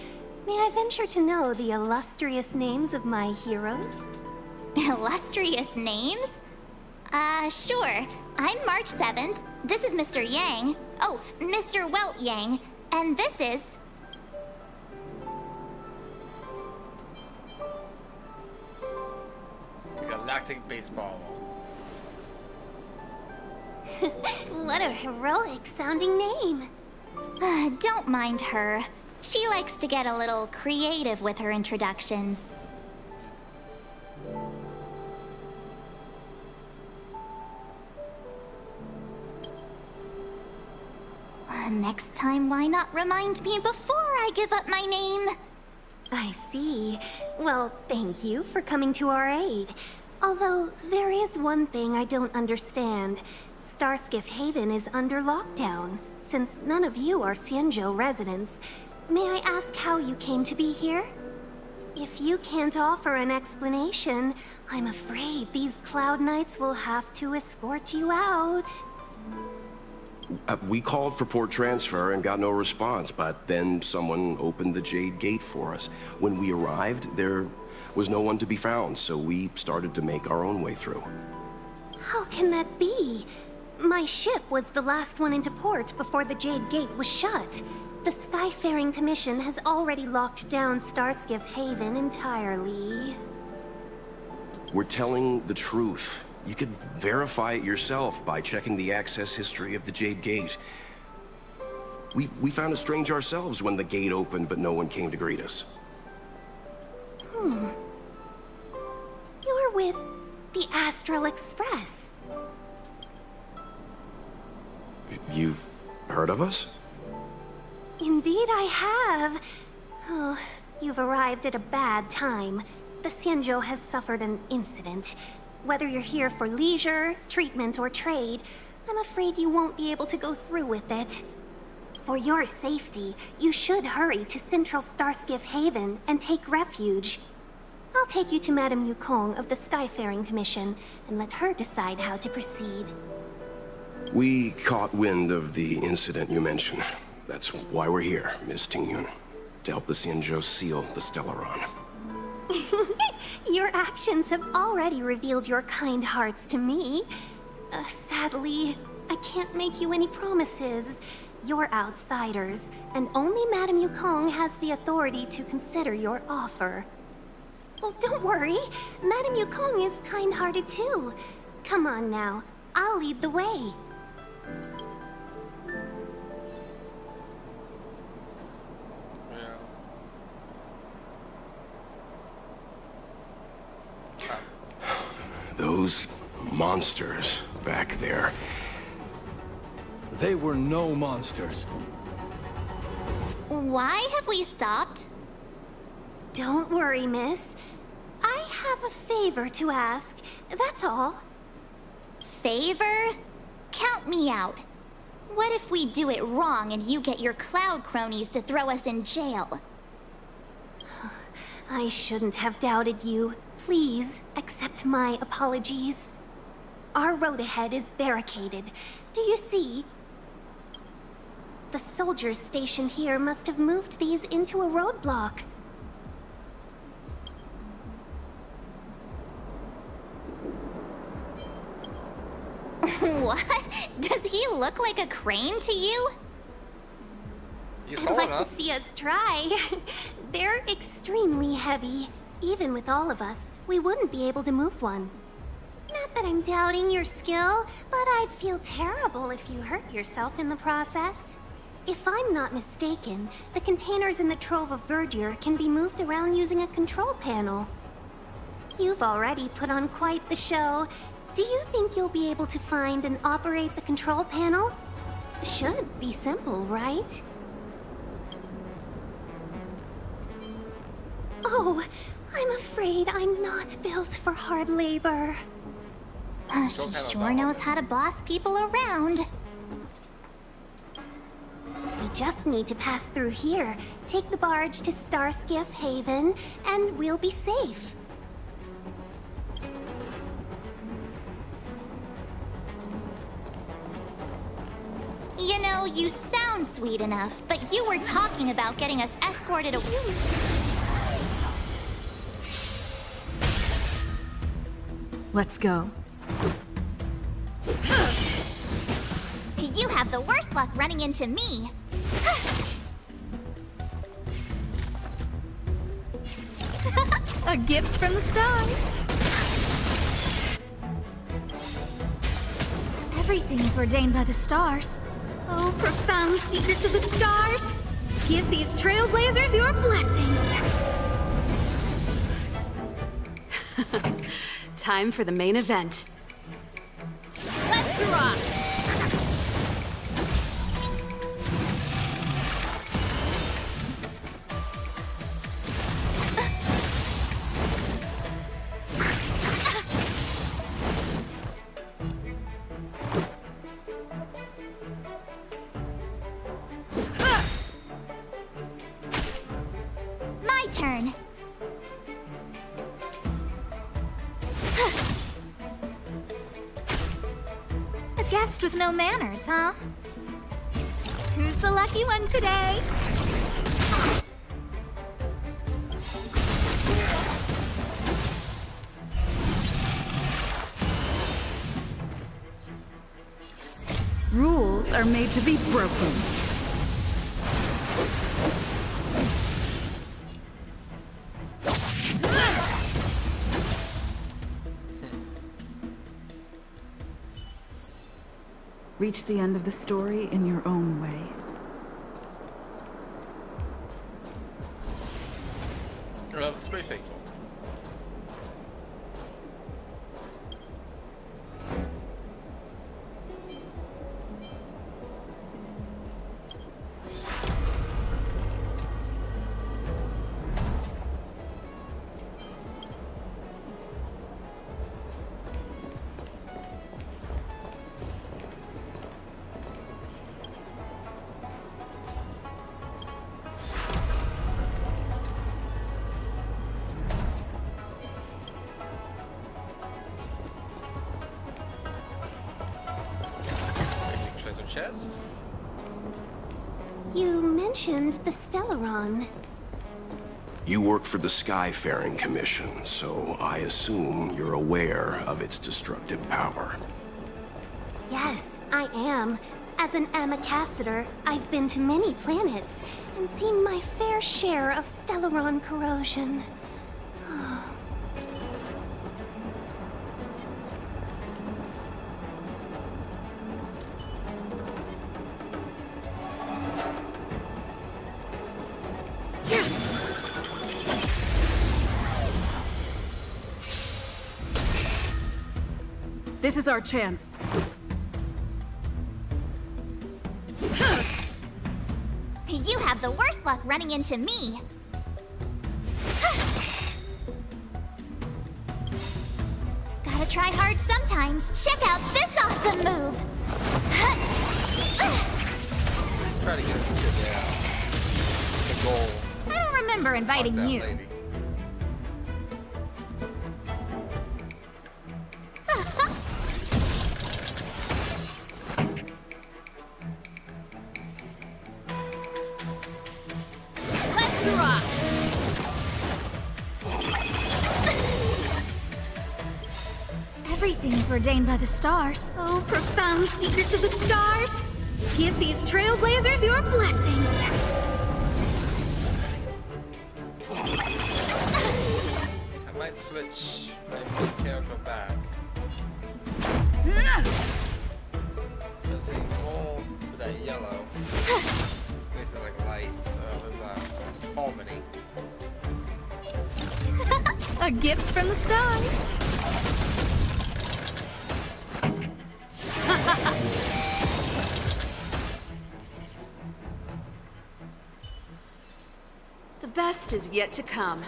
May I venture to know the illustrious names of my heroes? Illustrious names? Sure. I'm March 7th. This is Mr. Yang. Oh, Mr. Welt Yang. And this is... Galactic Baseball. What a heroic sounding name. Don't mind her. She likes to get a little creative with her introductions. Next time, why not remind me before I give up my name? I see. Well, thank you for coming to our aid. Although, there is one thing I don't understand. Starskiff Haven is under lockdown. Since none of you are Xianzhou residents, may I ask how you came to be here? If you can't offer an explanation, I'm afraid these Cloud Knights will have to escort you out. We called for port transfer and got no response, but then someone opened the Jade Gate for us. When we arrived, there was no one to be found, so we started to make our own way through. How can that be? My ship was the last one into port before the Jade Gate was shut. The Skyfaring Commission has already locked down Starskiff Haven entirely. We're telling the truth. You could verify it yourself by checking the access history of the Jade Gate. We found it strange ourselves when the gate opened, but no one came to greet us. You're with the Astral Express. You've heard of us? Indeed I have. Oh, you've arrived at a bad time. The Xianzhou has suffered an incident. Whether you're here for leisure, treatment, or trade, I'm afraid you won't be able to go through with it. For your safety, you should hurry to Central Starskiff Haven and take refuge. I'll take you to Madame Yukong of the Skyfaring Commission and let her decide how to proceed. We caught wind of the incident you mentioned. That's why we're here, Miss Ting-Yun. To help the Xianzhou seal the Stellaron. Your actions have already revealed your kind hearts to me. Sadly, I can't make you any promises. You're outsiders, and only Madame Yukong has the authority to consider your offer. Oh, don't worry. Madame Yukong is kind-hearted too. Come on now, I'll lead the way. Those monsters back there. They were no monsters. Why have we stopped? Don't worry, miss. I have a favor to ask, that's all. Favor? Count me out. What if we do it wrong and you get your cloud cronies to throw us in jail? I shouldn't have doubted you. Please, accept my apologies. Our road ahead is barricaded. Do you see? The soldiers stationed here must have moved these into a roadblock. What? Does he look like a crane to you? He's I'd tall like enough. to see us try. They're extremely heavy. Even with all of us, we wouldn't be able to move one. Not that I'm doubting your skill, but I'd feel terrible if you hurt yourself in the process. If I'm not mistaken, the containers in the Trove of Verdure can be moved around using a control panel. You've already put on quite the show. Do you think you'll be able to find and operate the control panel? Should be simple, right? Oh, I'm afraid I'm not built for hard labor. She sure knows how to boss people around. We just need to pass through here, take the barge to Starskiff Haven, and we'll be safe. You know, you sound sweet enough, but you were talking about getting us escorted away. Let's go. You have the worst luck running into me. A gift from the stars. Everything is ordained by the stars. Oh, profound secrets of the stars. Give these trailblazers your blessing. Time for the main event. Let's rock! My turn. A guest with no manners, huh? Who's the lucky one today? Rules are made to be broken. Reach the end of the story in your own way. Oh, that's a space eagle. Treasure chest. You mentioned the Stellaron. You work for the Skyfaring Commission, so I assume you're aware of its destructive power. Yes, I am. As an Amicassator, I've been to many planets and seen my fair share of Stellaron corrosion. This is our chance. You have the worst luck running into me. Gotta try hard sometimes. Check out this awesome move. Try to get us to the goal. I don't remember inviting Fuck that you. lady. Let's rock. Everything is ordained by the stars. Oh, profound secrets of the stars. Give these trailblazers your blessing. I might switch my main character back. I'm seeing more with that yellow. This is like light, so it was harmony. A gift from the stars. The best is yet to come.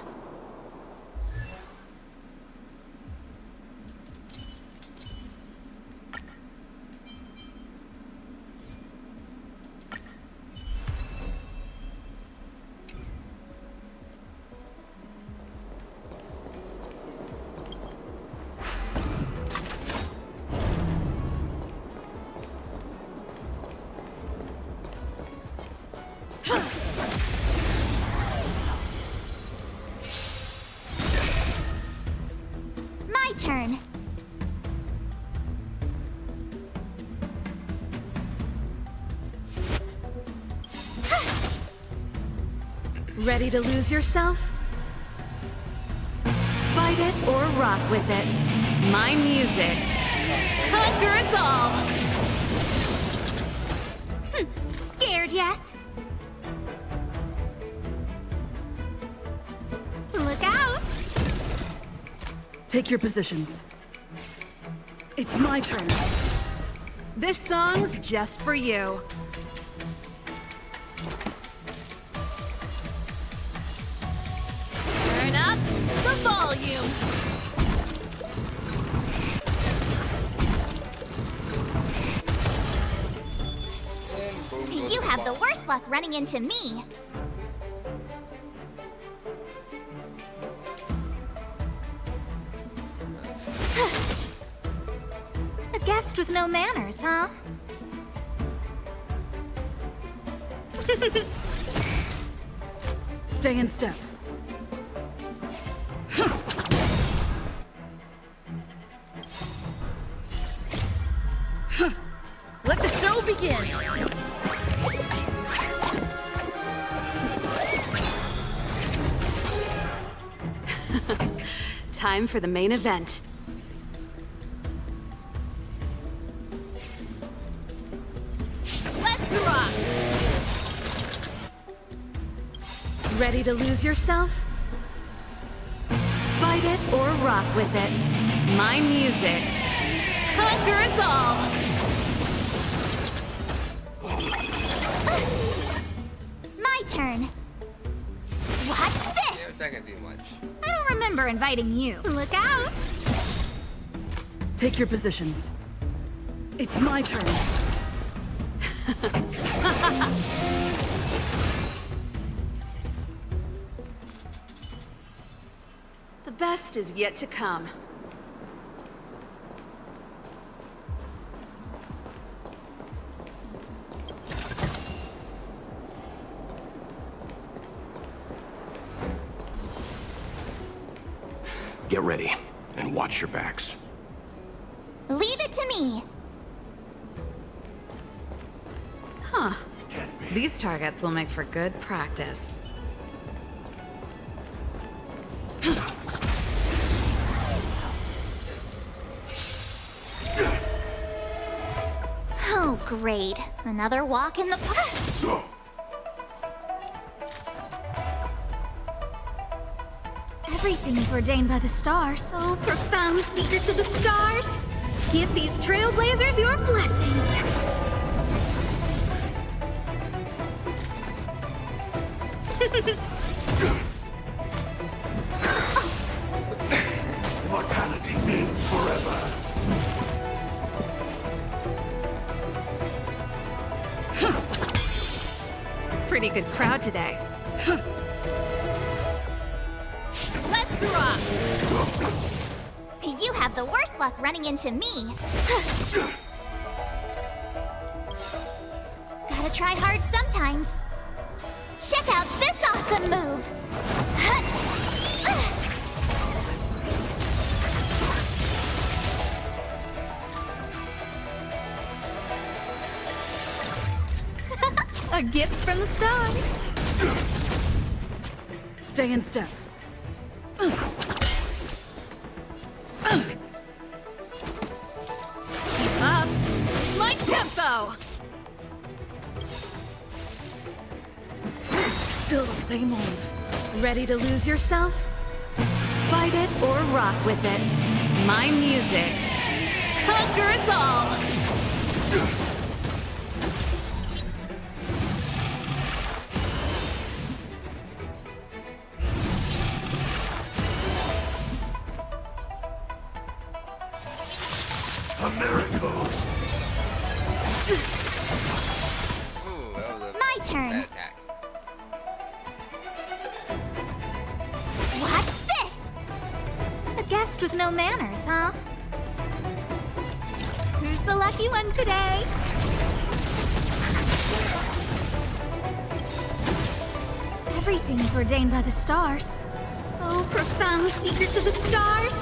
My turn. Ready to lose yourself? Fight it or rock with it. My music. Conquer us all! Scared yet? Look out! Take your positions. It's my turn. This song's just for you. Turn up the volume. You have the worst luck running into me. A guest with no manners, huh? Stay in step. Let the show begin! Time for the main event. Let's rock! Ready to lose yourself? Fight it or rock with it. My music. Conquer us all! My turn. Watch this! Yeah, it's not gonna do much. I don't remember inviting you. Look out! Take your positions. It's my turn. The best is yet to come. Get ready, and watch your backs. Leave it to me. Huh. These targets will make for good practice. Oh, great. Another walk in the park. Everything's ordained by the stars. Oh, profound secrets of the stars. Give these trailblazers your blessing. Mortality means forever. Pretty good crowd today. Let's rock! You have the worst luck running into me. Gotta try hard sometimes. Check out this awesome move! A gift from the stars. Stay in step. Keep up. My tempo! Still the same old. Ready to lose yourself? Fight it or rock with it. My music conquers all! A miracle. Ooh, that was a My turn. bad attack. Watch this! A guest with no manners, huh? Who's the lucky one today? Everything's ordained by the stars. Oh, profound secrets of the stars.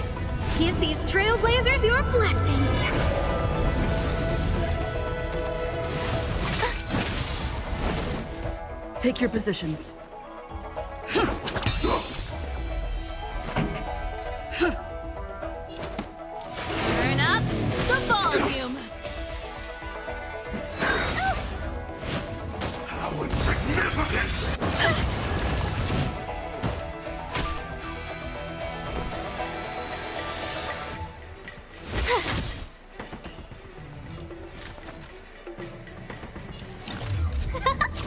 Give these trailblazers your blessing. Take your positions. Turn up the volume. How insignificant!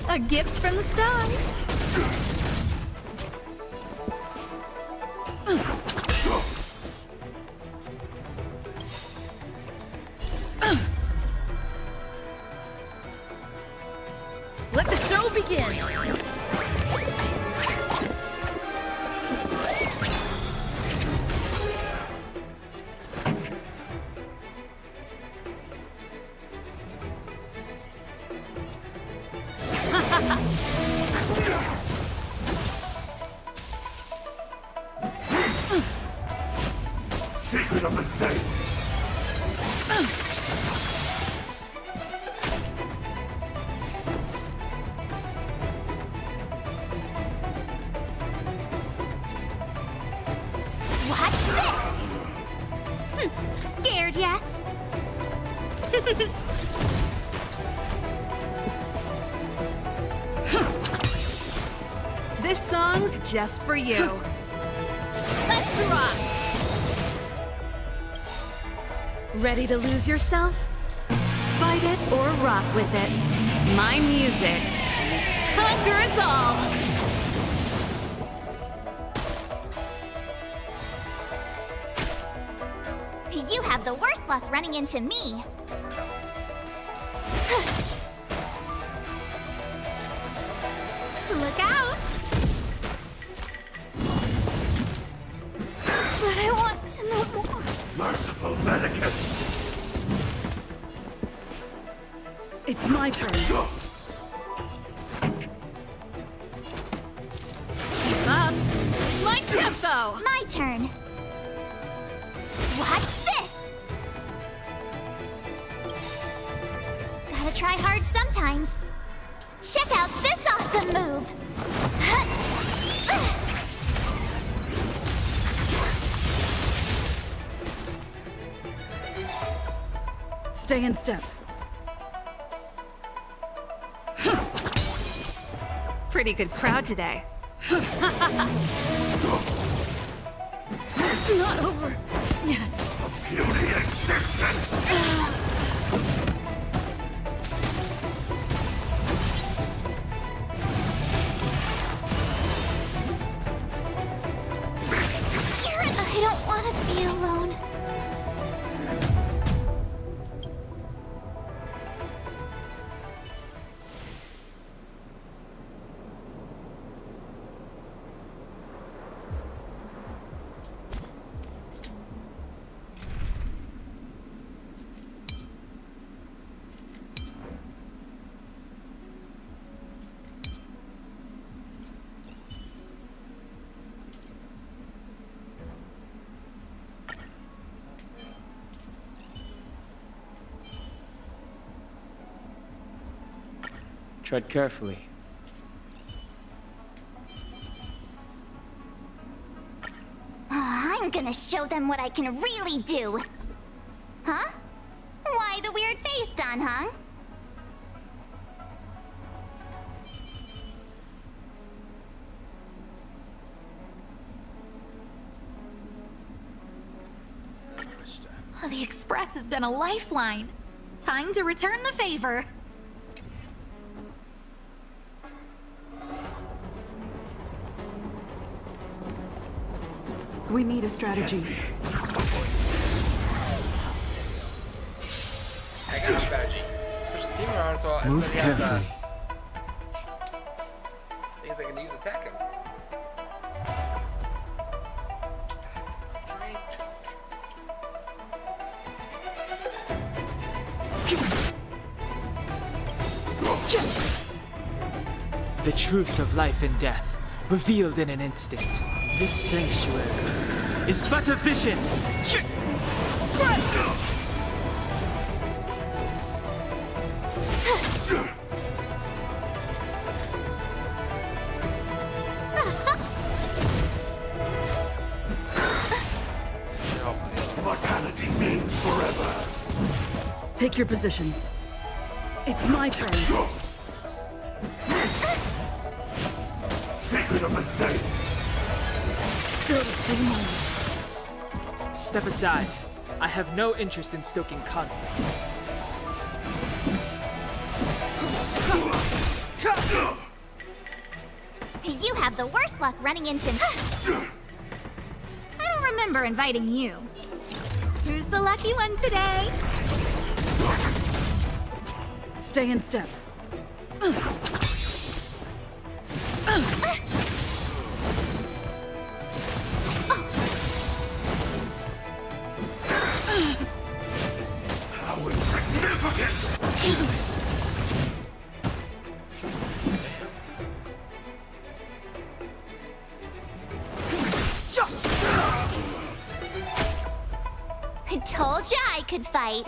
A gift from the stars. Let the show begin. Secret of the Saints. Watch this! Scared yet? This song's just for you. Let's rock! Ready to lose yourself? Fight it or rock with it. My music conquers all! You have the worst luck running into me. Look out! But I want to know more. Merciful Medicus. It's my turn. Keep up. My tempo! My turn. Watch this! Gotta try hard sometimes. Check out this awesome move! Stay in step. Pretty good crowd today. Not over yet. Puny existence! I don't want to be alone. Tread carefully. I'm gonna show them what I can really do. Huh? Why the weird face, Don Hung? The Express has been a lifeline. Time to return the favor. We need a strategy. I got a strategy. Switch the team around so Move everybody has carefully. things they can use to attack him. The truth of life and death, revealed in an instant. This sanctuary is but a vision. Mortality means forever. Take your positions. It's my turn. Secret of the Saints. Still the same moment. Step aside. I have no interest in stoking conflict. You have the worst luck running into... I don't remember inviting you. Who's the lucky one today? Stay in step. How insignificant! I told ya I could fight.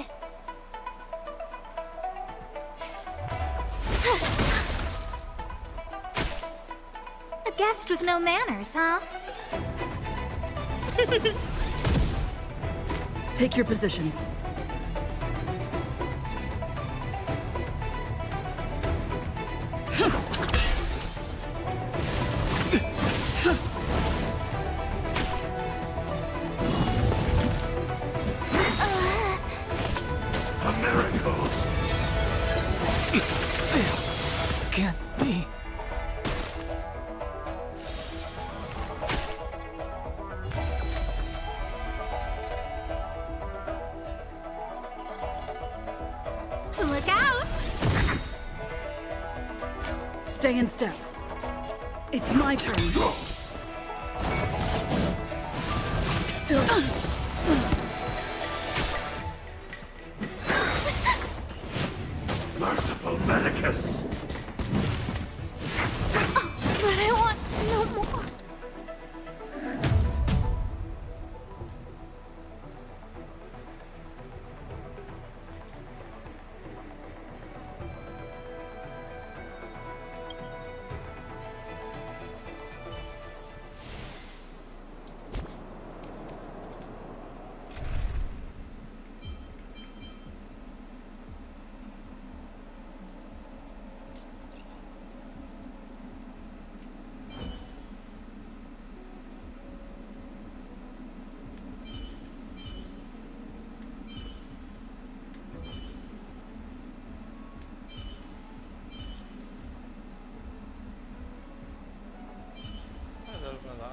A guest with no manners, huh? Take your positions. A miracle! This can't be. Look out! Stay in step. It's my turn. Still. Merciful Medicus! But I want to know more.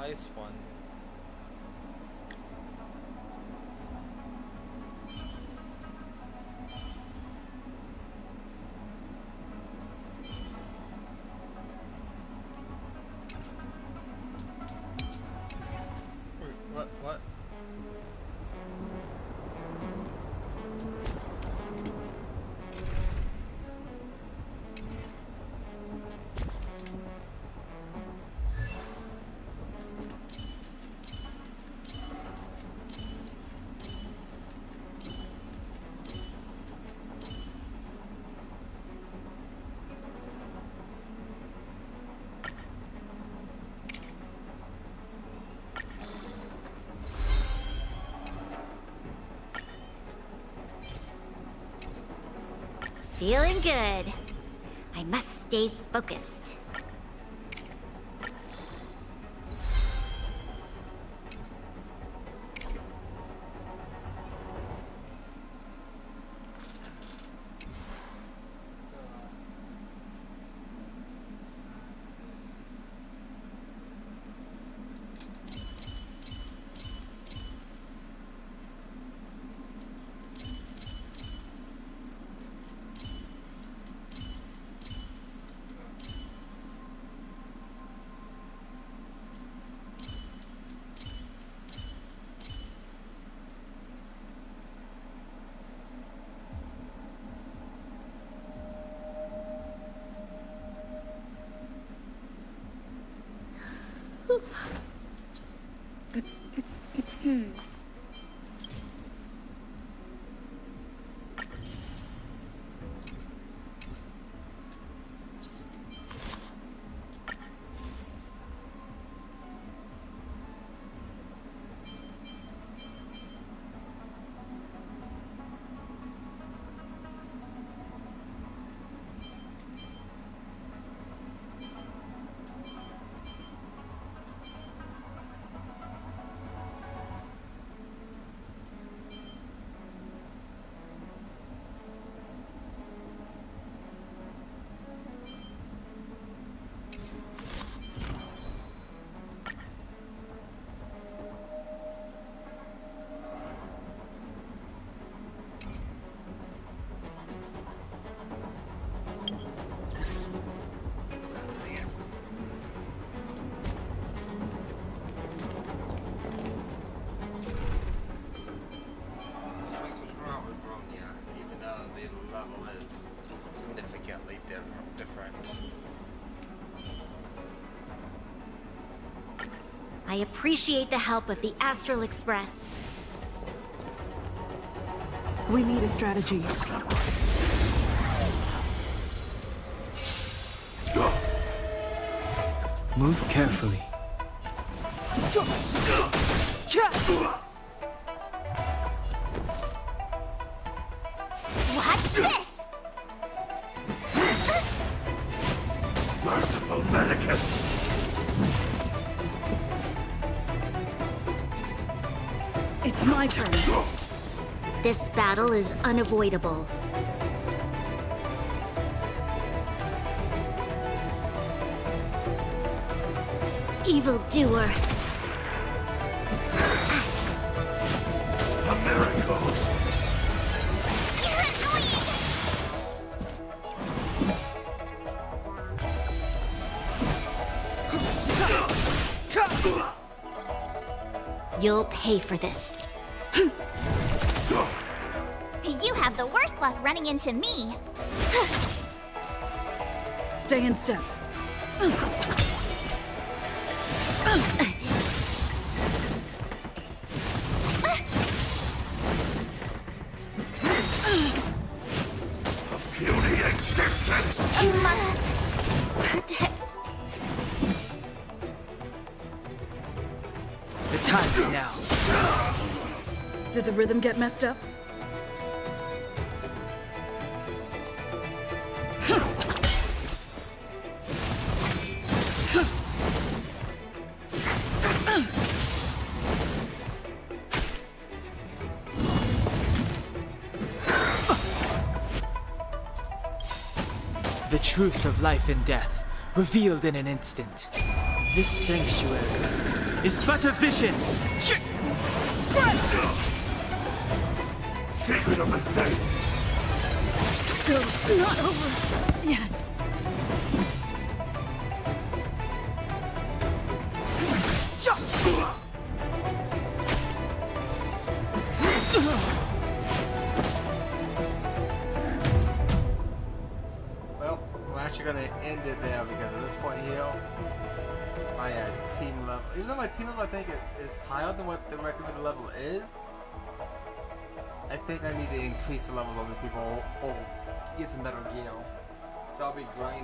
ice one. Wait, what? Feeling good. I must stay focused. I appreciate the help of the Astral Express. We need a strategy. Move carefully. Watch this! Merciful Medicus! It's my turn. This battle is unavoidable. Evildoer. A miracle! You're annoying! You'll pay for this. You have the worst luck running into me. Stay in step. Puny existence! You must protect. The time is now. Did the rhythm get messed up? The truth of life and death, revealed in an instant. This sanctuary is but a vision. Secret of the Saints. Still not over yet. Well, we're actually gonna end it there because at this point here, my team level, even though my team level I think is higher than what the recommended level is, I think I need to increase the levels on these people or get some better gear. So I'll be grinding.